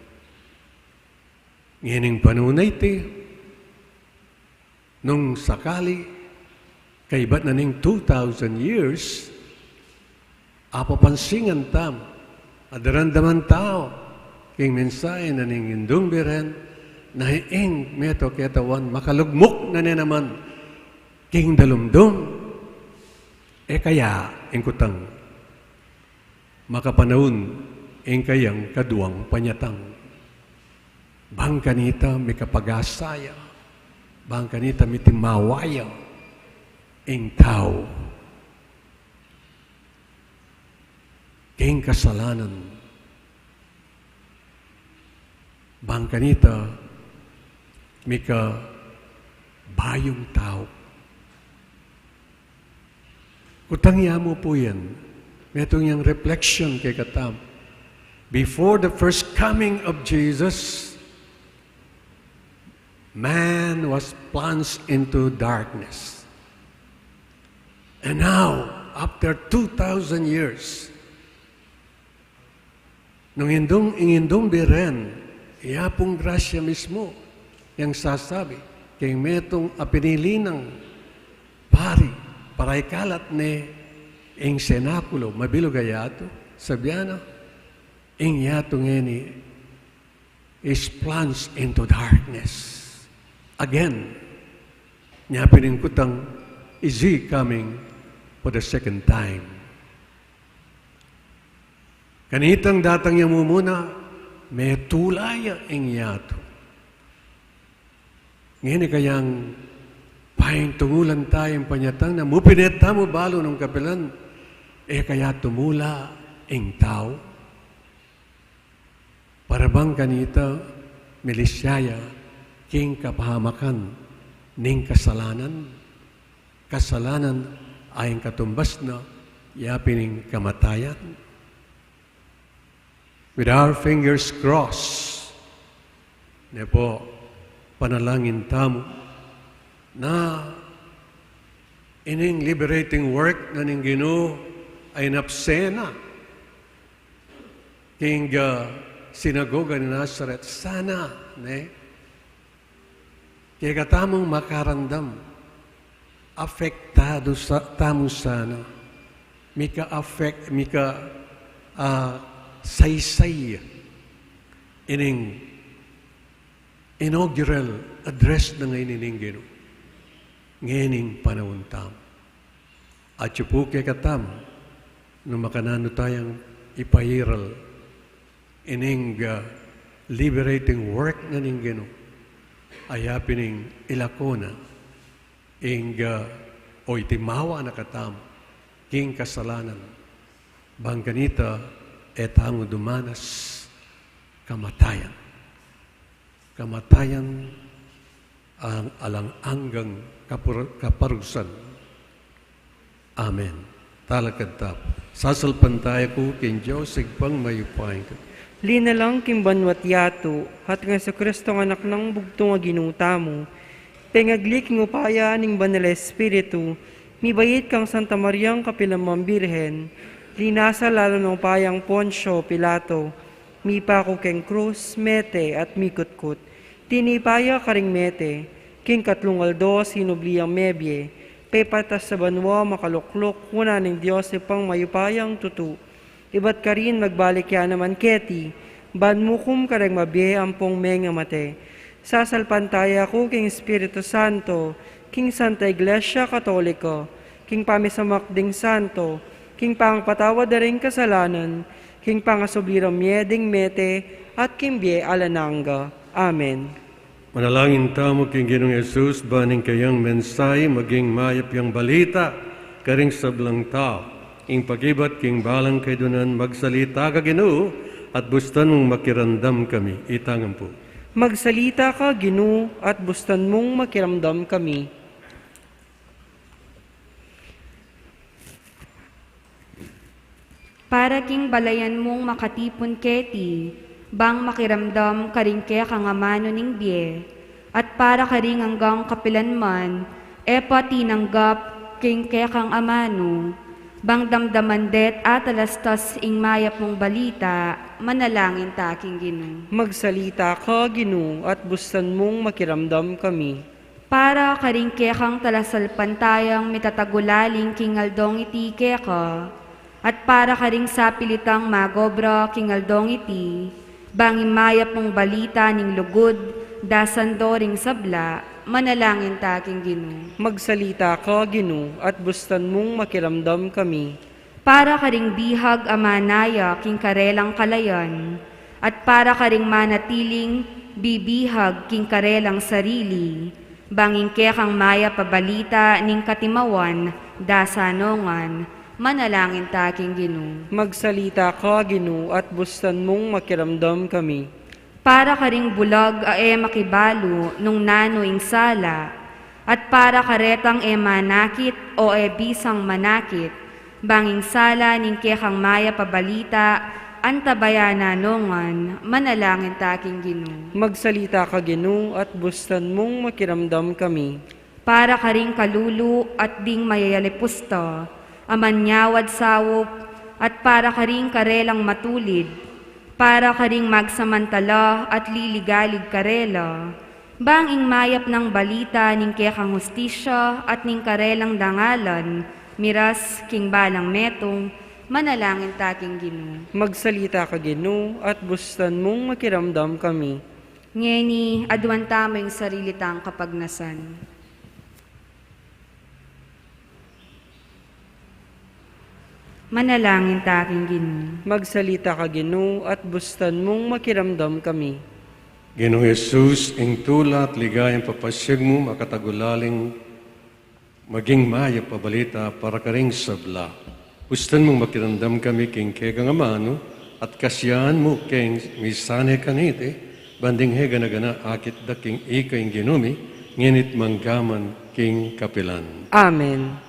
Ngayon panunay ti, nung sakali, kaibat na ning 2,000 years, apapansingan tam, adarandaman tao, king mensahe na ning indong biren, na ing meto ketawan, makalugmok na niya naman, king dalumdum, kaya, ing kutang, makapanahon, ing kayang kaduang panyatang. Bang kanita may kapagasaya, bang kanita may timawaya, ing tao. King kasalanan, bang kanita may kabayong tao. Kutangya mo po yan, metong yung reflection kay katam. Before the first coming of Jesus, man was plunged into darkness. And now, after 2,000 years, nung ingindong biren, iyapong grasya mismo, yung sasabi, kay metong apinili ng pari, para ikalat ni ing senakulo, mabilog ayato, sabiano, ing yato ngeni is plunged into darkness. Again, niya piningkutang, is he coming for the second time? Kanitang datang niya muna, may tulaya ing yato. Ngayon kayang paing tungulan tayong panyatang na mupineta mo balo ng kapilan, kaya tumula ing tao. Para bang kanita, milisyaya, king kapahamakan, ning kasalanan. Kasalanan ay katumbas na yapining kamatayan. With our fingers crossed, ne po, panalangin tamo, na ining liberating work na ning Ginoo ay napsena king sinagoga ni Nazareth. Sana, ne? Kaya katamong makarandam, apektado sa tamo sana, mika-affect, saysay ining inaugural address na ngayon ining Ginoo. Ngayon panahon tam. At po kay katam, nung makanano tayong ipahiral, ining liberating work na ning Ginoo, ay hapining ilakona, ing o itimawa na katam, king kasalanan, bang ganita, etango dumanas, kamatayan. Kamatayan ang alang-anggang kaparusan. Amen. Talakad tap. Sasalpan tayo ko kin Diyos, sigpang mayupain ko. Linalang kimbanwat yato, hat nga sa Kristong anak ng bugtong nga ginuta mo, pengaglik ng upaya ning banal Espiritu, mibayit kang Santa Mariang Kapilamang Birhen, linasa lalo ng upayang Poncio Pilato, mipako keng krus, mete at mikutkut, tinipaya karing mete, king katlungaldo sinubliang mebye, pepatas sa banwa makaluklok, kuna ng Diyos ipang mayupayang tutu. Iba't ka rin magbalik yan naman keti, ban mukum karang mabye ampong menga mate. Sasalpantaya ko king Espiritu Santo, king Santa Iglesia Katoliko, king pamisamakding Santo, king pangpatawad na rin kasalanan, king pangasubliram mieding mete, at king bie alananga. Amen. Manalangin tamo king Ginoong Jesus, baning kayang mensahe, maging mayap yung balita, karing sablang tao. Ing pagibat king balang kay dunan, magsalita ka Ginoo, at bustan mong makirandam kami. Itangan po. Magsalita ka, Ginoo, at bustan mong makiramdam kami. Para king balayan mong makatipon keti, bang makiramdam karing kaya kangamano ning bie, at para karing hanggang kapilanman, pati nanggap king kaya kang amano, bang damdaman det at alastas ing mayap mong balita, manalangin taking Ginoo. Magsalita ka, Ginoo, at bustan mong makiramdam kami. Para karing kaya kang talasalpantayang mitatagulaling king aldong iti kaya ka, at para karing sapilitang magobra king aldong iti, bang imayap mong balita ning lugod, dasan doring sabla, manalangin taking Ginoo. Magsalita ka, Ginoo, at bustan mong makiramdam kami. Para karing bihag amanaya king karelang kalayan, at para karing manatiling bibihag king karelang sarili, banging kaya kang maya pabalita ning katimawan, dasanongan, manalangin taking Ginoo. Magsalita ka, Ginoo, at bustan mong makiramdam kami. Para karing bulag makibalo nung nanoing sala, at para karetang manakit o bisang manakit, banging sala ning kekang maya pabalita, antabayananongan, manalangin taking Ginoo. Magsalita ka, Ginoo, at bustan mong makiramdam kami. Para karing kalulu at ding mayayalipusta, amanyawad sawop, at para karing karelang matulid, para karing magsamantala at liligalig karela, banging mayap ng balita ning kekang hustisya at ning karelang dangalan, miras king balang metong, manalangin taking Ginoo. Magsalita ka, Ginoo, at bustan mong makiramdam kami. Ngeni, aduan tamo yung sarili tang kapagnasan. Manalangin taking Ginoo. Magsalita ka, Ginoo, at bustan mong makiramdam kami. Ginoong Jesus, ing tula at ligayang papasyag mo, makatagulaling maging maya pabalita para karing sabla. Bustan mong makiramdam kami king kegang amano, at kasyahan mo king misane kanite, banding hega na gana akit da king ika ing ginumi, nginit manggaman king kapilan. Amen.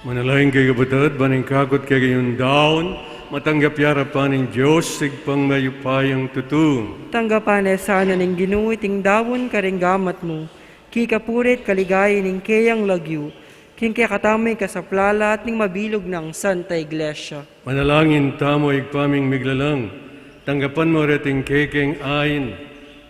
Manalangin kay kabatad, baning kakot kay gayon daon, matanggap yara pa ng Diyos, sigpang mayupayang tutung. Tanggapan sana ning ginuiting dawon karinggamat mo, kikapurit kaligay ning kayang lagyu, king kaya katamay kasaplala at ning mabilog ng Santa Iglesia. Manalangin tamo igpaming miglalang, tanggapan mo reting kekeng ayin,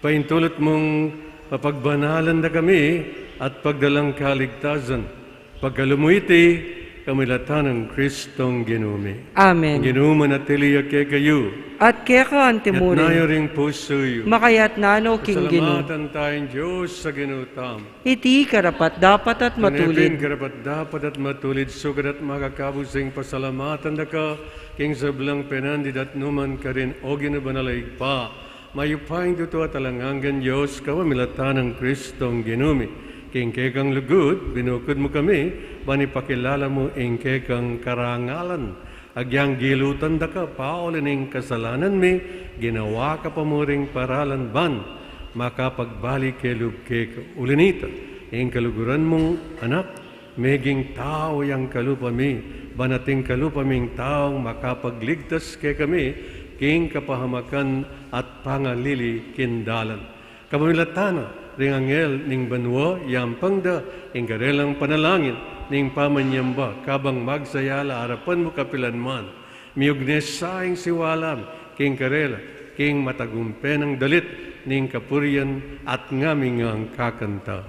paintulot mong papagbanalan na kami at pagdalang kaligtasan. Pagkalumuiti, kamilatan ng Kristong ginumi. Amen. Ginuman at tiliyak kay kayo, At kaya ka at nayo antimurin, ring pusoyo. makayat nano king ginu. Salamatan tayong Diyos sa ginutam. Iti karapat dapat at Tunipin matulid. karapat dapat at matulid sugad at makakabusing pasalamatan da ka king sablang penandid at numan ka rin o ginabanalig pa. Mayupaing tuto at alanganggan Diyos kawamilatan ng Kristong ginumi. King kekang lugod, binukod mo kami, panipakilala mo ing kekang karangalan. Agyang gilutan da ka, paulining kasalanan mi, ginawa ka pa mo ring paralan ban, makapagbalik kay lubke ulinita. Ing kaluguran mong anak, meging tao yang kalupa mi, banating kalupa ming taong makapagligtas kay kami, king kapahamakan at pangalili kindalan. Kamilatana, ring angel ning banwa yampangda ing karelang panalangin ning pamanyamba kabang magsayala harapan mo kapilanman miugnes saing siwalam king karela king matagumpen ng dalit ning kapurian at ngaming ang kakanta.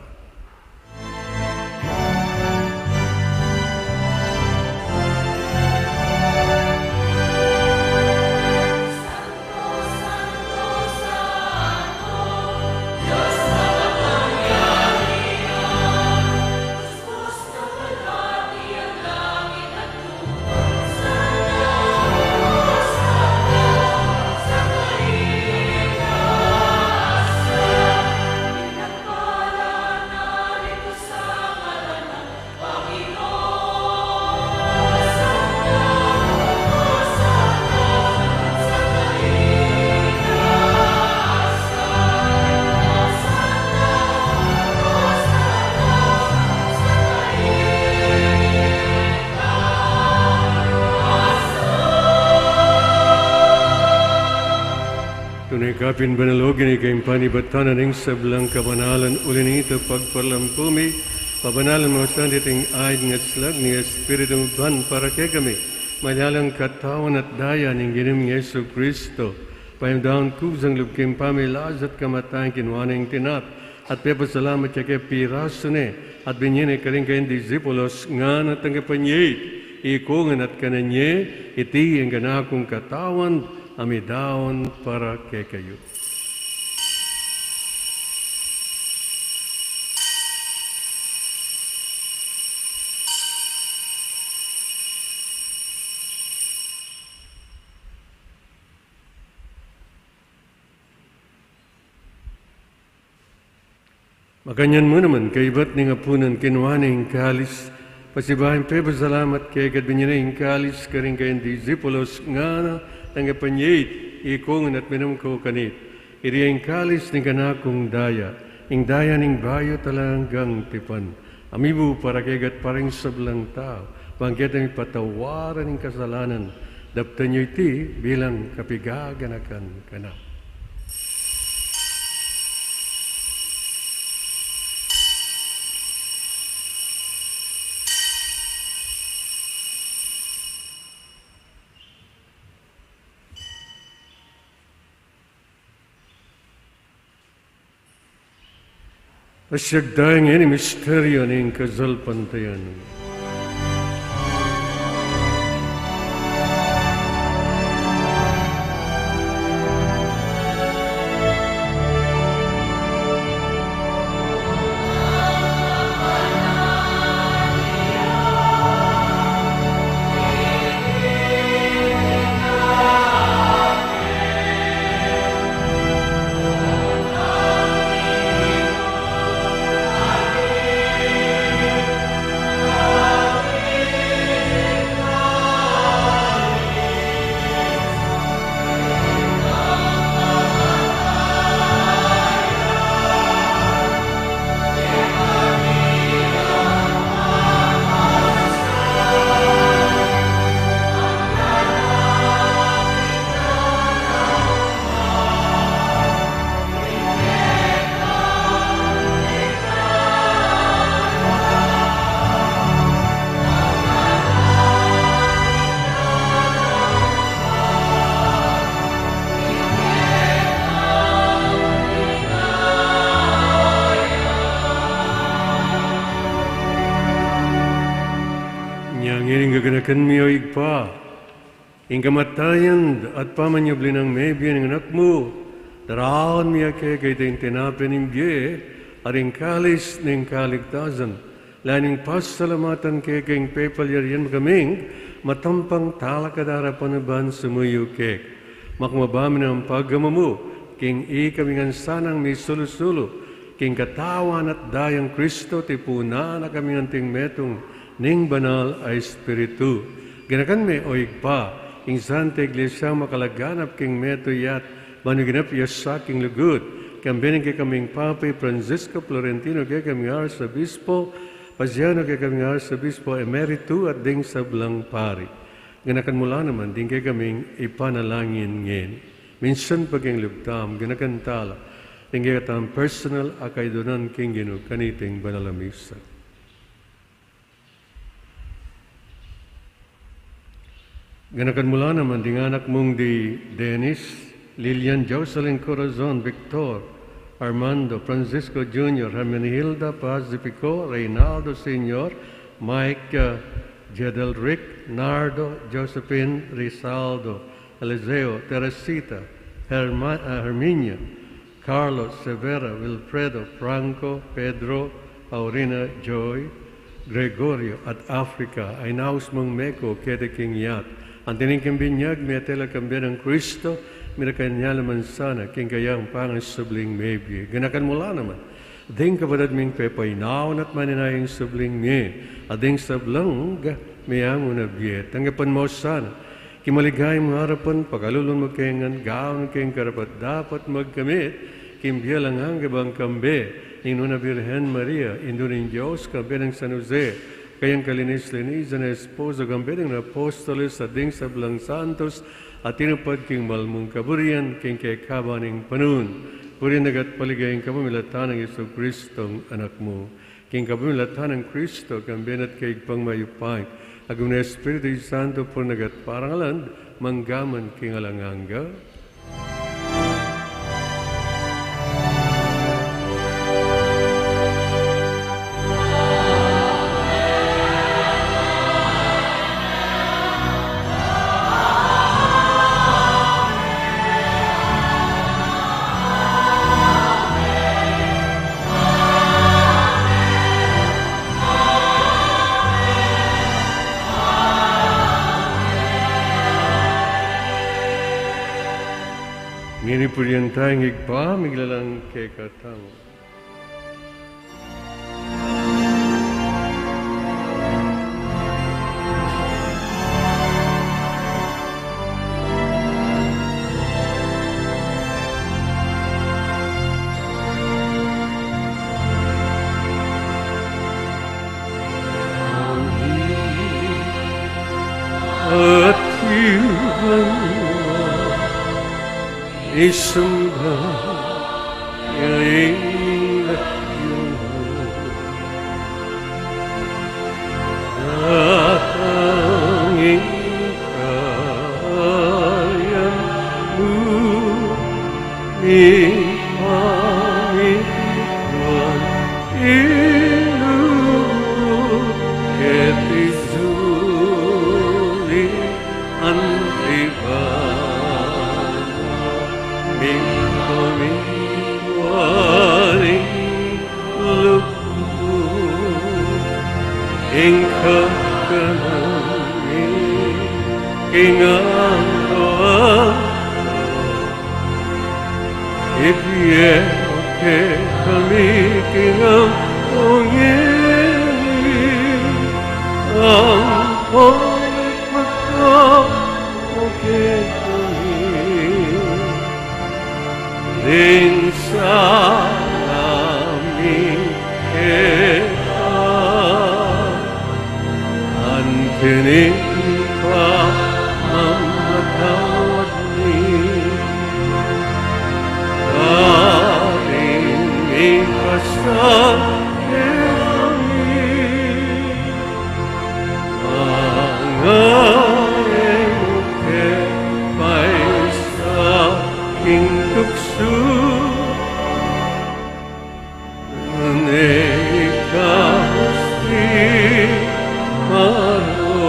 Tunay kapin banalogin ikayong panibatanan ng sablang kabanalan ulinito pagparlampumi, pabanalan mo sa diting ayd ng slag ni Espiritu Ban para kay kami, malalang katawan at daya ng ginim ng Yesu Kristo, payamdaon kusang lubking pamilaz at kamatayan kinuwaning tinap, at pepasalamat siya kay piraso ni, at binyene ka rin kayong disipulos nga natanggapan niya, ikungan at kananye, iti ang ganakong katawan, amidaon para kay kayo. Makanyan mo naman, kaibat ni nga punan kinuhaning kalis, pasibahin pe salamat kay kadbinyaning kalis, karing kayong disipulos nga na, tanggapanyait, ikungan at minumko kanit. Iriyang kalis ni kanakong daya, ing daya ning bayo talanggang tipan. Amibu para kagat paring sablang tao, bangkit ang patawaran ng kasalanan, daptan nyo iti bilang kapigaganakan kana. Asyagdayang ini misteryo ng kazalpantayan. Yang ining gaganakan miyo igpa, ing kamatayan at pamanyabli ng maybiyan ng anak mo, daraon miya kay ting tinapin ng biye, aring kalis ng kaligtasan, laning pasalamatan kay kayong pepalyarian kaming, matampang talakadara panaban sumuyo kay, makmabamin ang pagamamu, king ikamingan sanang may sulusulo, king katawan at dayang Kristo tipuna na kaming anting metong, ning banal ay Espiritu. Ganakan me o igpa, ing Santa Iglesia makalaganap king meto yat, manuginap yas sa king lugod, kambining kay kaming Papa Francisco Florentino kay kaming Arzobispo, Pasiano kay kaming Arzobispo Emeritu at ding sablang pari. Ganakan mula naman, ding kay kaming ipanalangin ngayon. Minsan pag ang lubtam, ganakan tala, ding kay katang personal akay donan king gino kaniting banalamisa. Ganakan mula naman, ding anak mong di Dennis, Lilian Jocelyn Corazon, Victor, Armando, Francisco Jr., Hermenegilda Pacifico, Reynaldo Sr., Mike Jedelric, Nardo, Josephine Rizaldo, Eliseo, Teresita, Herminia, Carlos, Severa, Wilfredo, Franco, Pedro, Aurina, Joy, Gregorio, at Africa, ay naus mong meko kete king yat. Ang tiningking binyag, may tela kambyan ng Kristo, minakanya naman sana, king kayang pangas subling maybe. Ganakan mula naman, ding kapadad ming pepaynaon at maninayang subling me, ading sablang mayang unabiyet. Tanggapan mo sana, kimaligay mo harapan, pagkalulong magkaingan, gaon kayong karapat dapat magkamit, kimbiyalang hanggabang kambe, inuna Birhen Maria, indunin Diyos, kambe ng San Jose, kayang kalinis-linis na esposo gambedeng na apostoles sa ding sablang santos at tinupad king malmong kaburian king kay kabaning panun. Puri nagat paligayang kapamilatan ng Iso Kristong anak mo. King kapamilatan ng Kristo gambenat kay pangmayupay. Agum na Espiritu Santo pur nagat parangalan manggaman king alanganga. Ngini puriyan tayong igpa, miglalang kay katamo. At isamba yain datangin kayan mu ipamitan ilu ketizuli antiban Wari lupu ingkang kanami ingang doang ibye ke kami kingang ongeri ang polit matang okay Din sa amin kita Antinig pa mamatawad ni Karing ikasan kami Angaring ke paisa tuksu Neka musti maru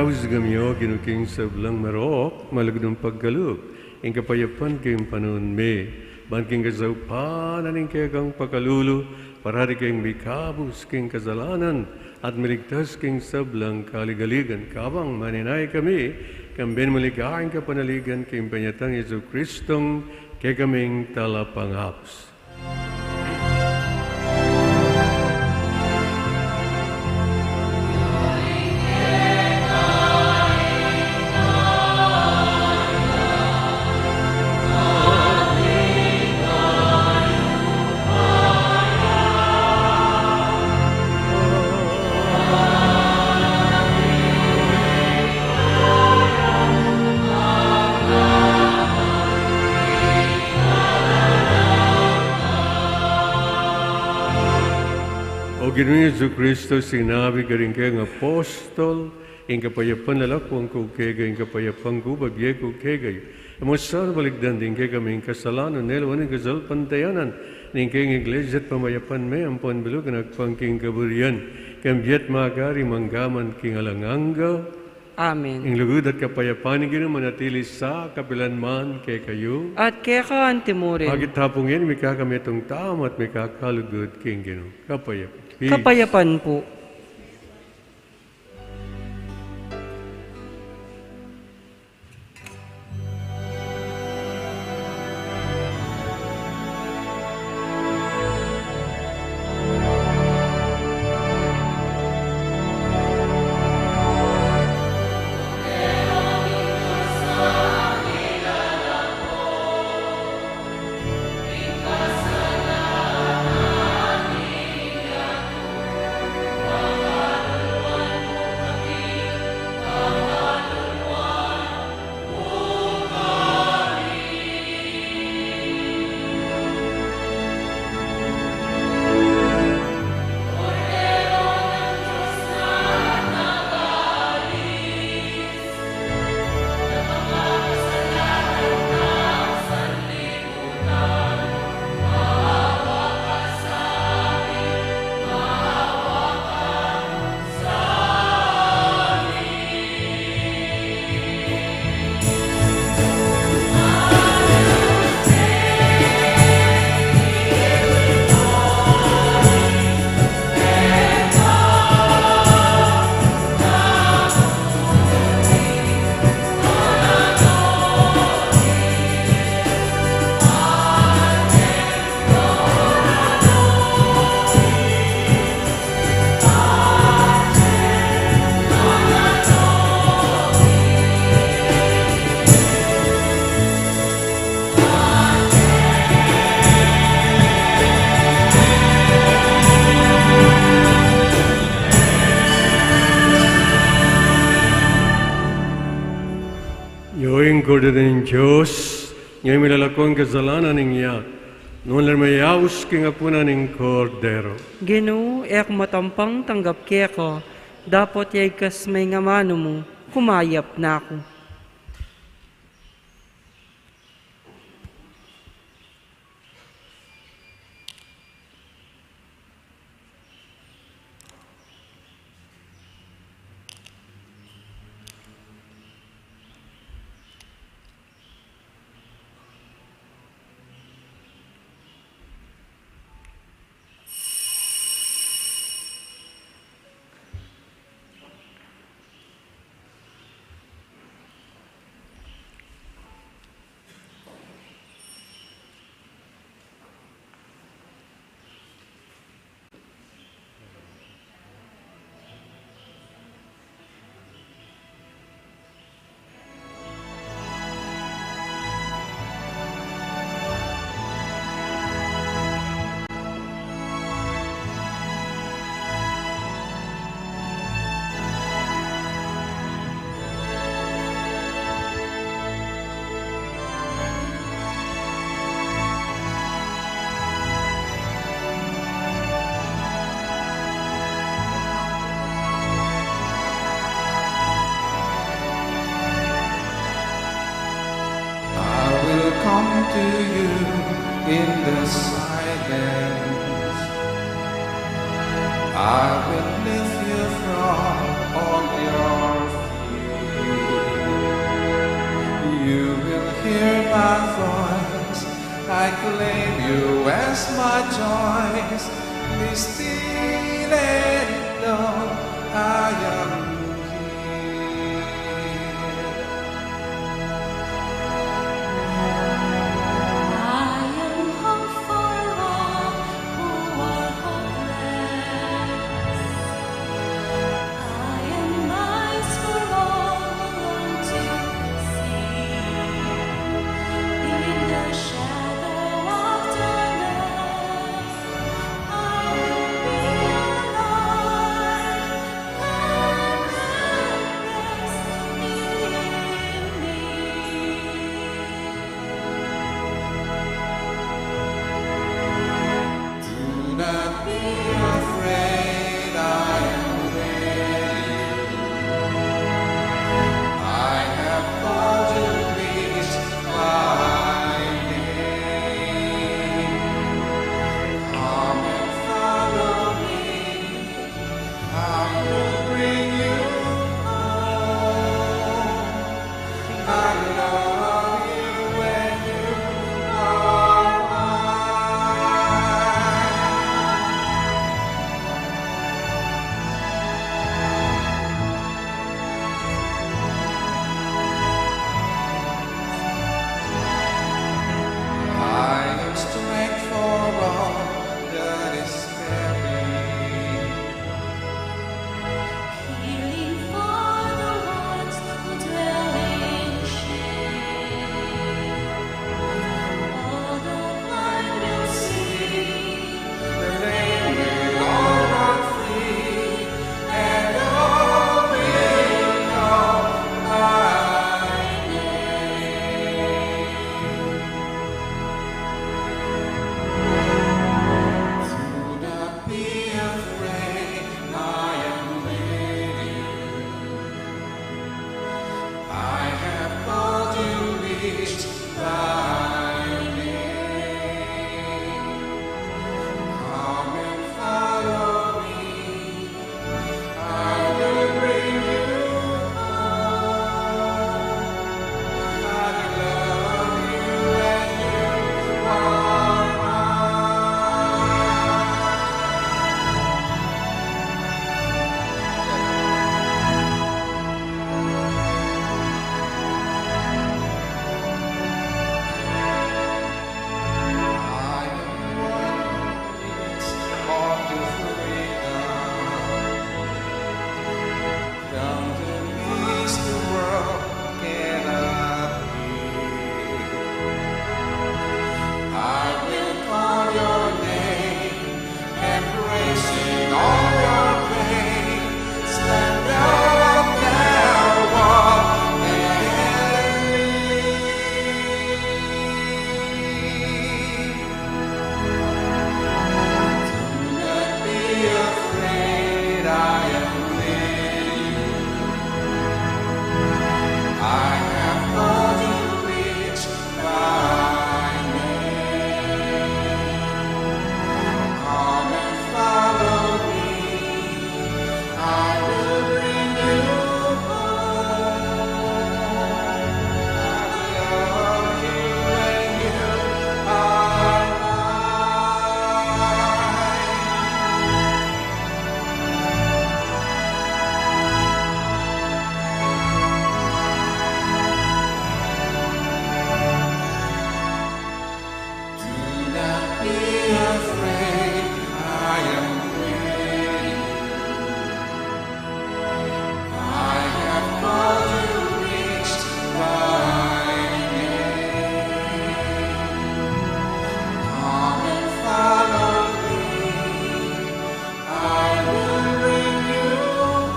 Kaus gamyo kinuking sablang marok, malagdong paggaluk, ing kapayapan kayong panon me, banking kazaupan aning kaya kang pakalulu, parari kayong mikabus king kasalanan, at miligtas king sablang kaligaligan, kabang maninay kami, kambin maligain ka panaligan kayong panyatang Yesu Kristong, kaya kaming talapanghapos. O Ginoong Yesu Kristo, sinabi ka rin kayong apostol, ing kapayapan lalakwang ko kegay, ing kapayapan ko bagye ko kegay. Amusan baligdan din kay kaming kasalanan, nelawan ng kasalpantayanan, ning kayong iglesia at pamayapan may ampon bilugan agpangking kaburian, kambyat magari manggaman king alanganga, Amen. ing lugod at kapayapan ng Ginoo manatili sa kapilanman kay kayo. At kaya ka antimurin, Agit hapongin, may kakamitong tama at may kakalugod king Ginoo. Kapayapan. Peace. kapayapan po. Yoing koda ng Diyos, ngayon milalakong kasalanan ng iyak, noon lang mayawos king apunan ng kordero. Ginoo, ek matampang tanggap kaya ka, dapat yay kas may ngamano mo, kumayap na ako. come to you in the silence. I will lift you from all your fears. proclaim you as my choice. Be still and know I am here. I am hope for all who are hopeless. I am eyes for all who long to see. In the shadow of the night, I will be alive. Come and rest in me. Do not be afraid, I am ready. I have called you least by name. Come and follow me, I will bring you home. I love you when you are mine. I am strength for all that is despairing. Healing for the ones who dwell in shame. All the blind will see, The lame will all run free, and all will know my name. Do not be afraid, I am with you. I have called you least by name. Come and follow me, I will bring you home. I love you when you are mine. I am one who needs all the freedom. Come to peace the world cannot be. I will call your name, embracing all your pain. Stand up now, walk and lead. Do not be afraid, I am with you. I have called you each by name. Come and follow me, I will bring you home. I love you when you are mine. Do not be afraid, I am with you. I have called you each by name. Come and follow me, I will bring you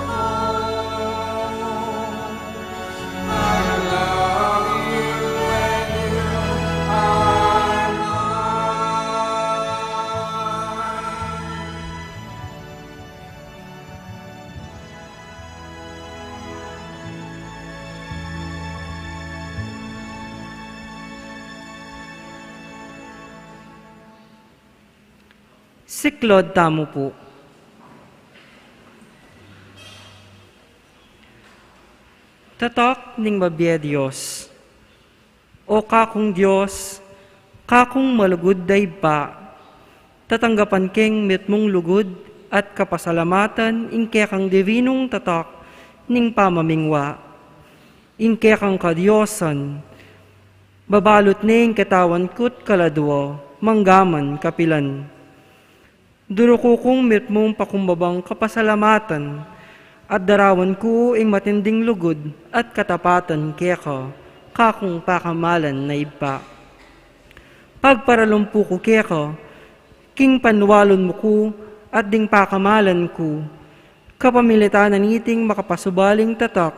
home. I love you when you are mine. Siklod tamo po. Tatak ning mabiya Diyos. O kakong Diyos, kakung malugod day ba, tatanggapan keng met mong lugod at kapasalamatan inke kang divinong tatak ning pamamingwa. Inke kang kadyosan, babalot ning katawan kut kaladwa, manggaman kapilan. Durukukong met mong pakumbabang kapasalamatan, at darawan ko ing matinding lugod at katapatan keka, kakung pakamalan na iba. Pagparalumpu ko keka, king panwalon mo ko, at ding pakamalan ko, kapamilitanan iting makapasubaling tatak,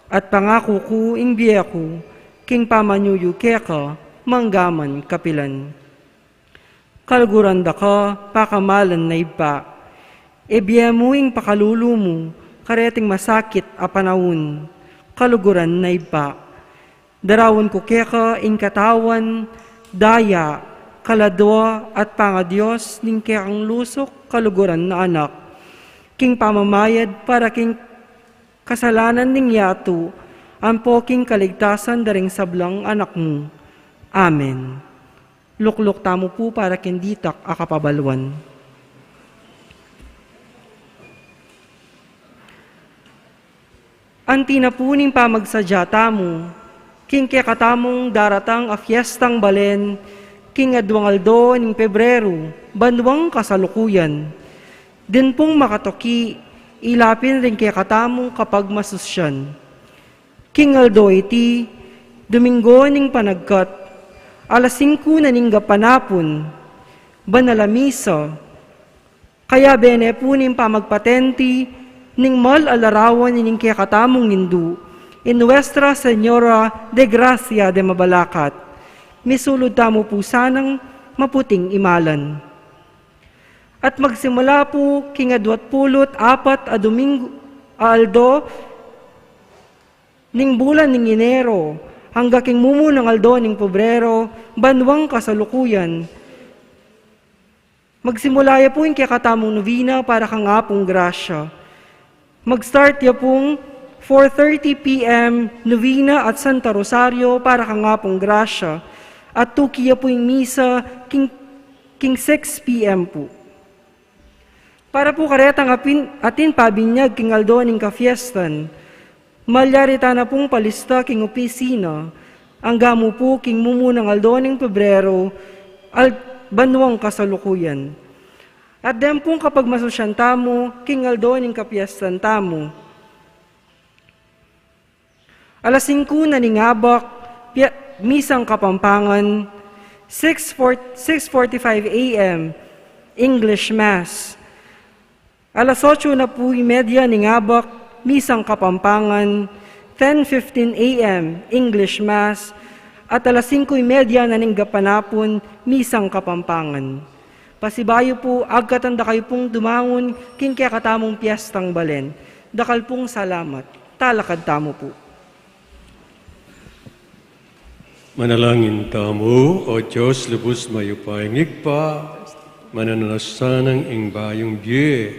at pangako ko ing biya ko, king pamanyuyo keka, manggaman kapilan. Kalguranda ka, pakamalan na iba, ebiya mo ing pakalulu mo, kareting masakit a panahon, kaluguran na iba. Darawan ko keka ing katawan, daya, kaladwa at pangadiyos ning kekang lusok kaluguran na anak. King pamamayad para king kasalanan ning yato, ang poking kaligtasan daring sablang anak mo. Amen. Lukluk tamo po para kinditak akapabalwan. Anti na po ning pamagsadya tamo, king kekatamong daratang a fiestang balen, king adwangaldo ning Pebrero, banwang kasalukuyan. Din pong makatoki, ilapin rin kekatamong kapag masusyan. King Aldo iti, Domingo ning panagkat, alas 5 na ning gapanapon, banalamisa, kaya bene po ning pamagpatenti, ning mal alarawan ning kekatamong nindu, in Nuestra Señora de Gracia de Mabalacat, misulod tamo po sanang maputing imalan. At magsimula po kingadwat pulot apat a Domingo Aldo ning bulan ning Enero hangga king mumu ng Aldo ning Pebrero banwang kasalukuyan. Magsimula ya po yung kakatamong novena para kang apong grasya. Mag-start ya pong 4:30 p.m. novena at Santa Rosario para kang apong grasya. At tuki ya po yung misa king 6 p.m. po. Para po karetang atin pabinyag king Aldo ning kafiestan, malyarita na pong palista king opisina, ang gamo po king mumu ng Aldo ning Pebrero, banwang kasalukuyan. At dem pong kapag masusyan tamo, king Aldo ning kapiestan tamo. Alas 5 na ningabak, misang Kapampangan, 6:45 a.m., English Mass. Alas 8 na po imedya ningabak, misang Kapampangan, 10:15 a.m., English Mass. At alas 5:30 na ning gapanapon, misang Kapampangan. Pasibayo po, agkatanda kayo pong dumangon, king kaya katamong piyestang balen. Dakal pong salamat. Talakad tamo po. Manalangin tamo, O Diyos, lubos mayupayang igpa, mananasanang ing bayong biye,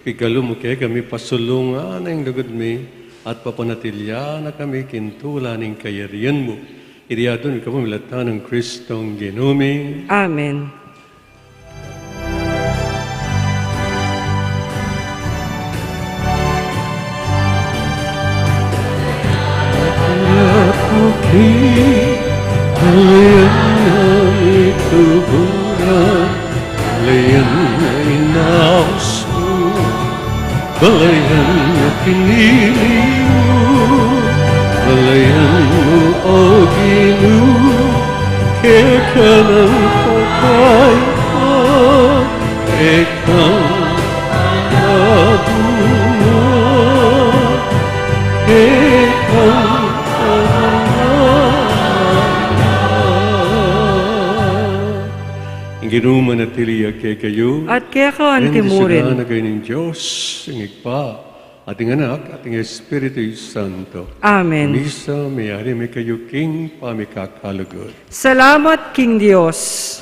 pigalumuke kami pasulungan ang lugod mi, at papanatilya na kami kintula ng kayarian mo. Iriadon ka pamilatan ng Kristong Ginumi. Amen. Halayan na ituburan, halayan na inaos mo, halayan na pinili mo, halayan mo o Ginu, kaya ka ng patay ko, ikaw ang nabunga, ikaw Ginuma na tiliya kay kayo, At kaya ka ang timurin. na kayo ng Diyos, ang igpa, ating anak, ating Espiritu Santo. Amen. Misa, mayari may kayo king pamikakalugod. Salamat, King Diyos.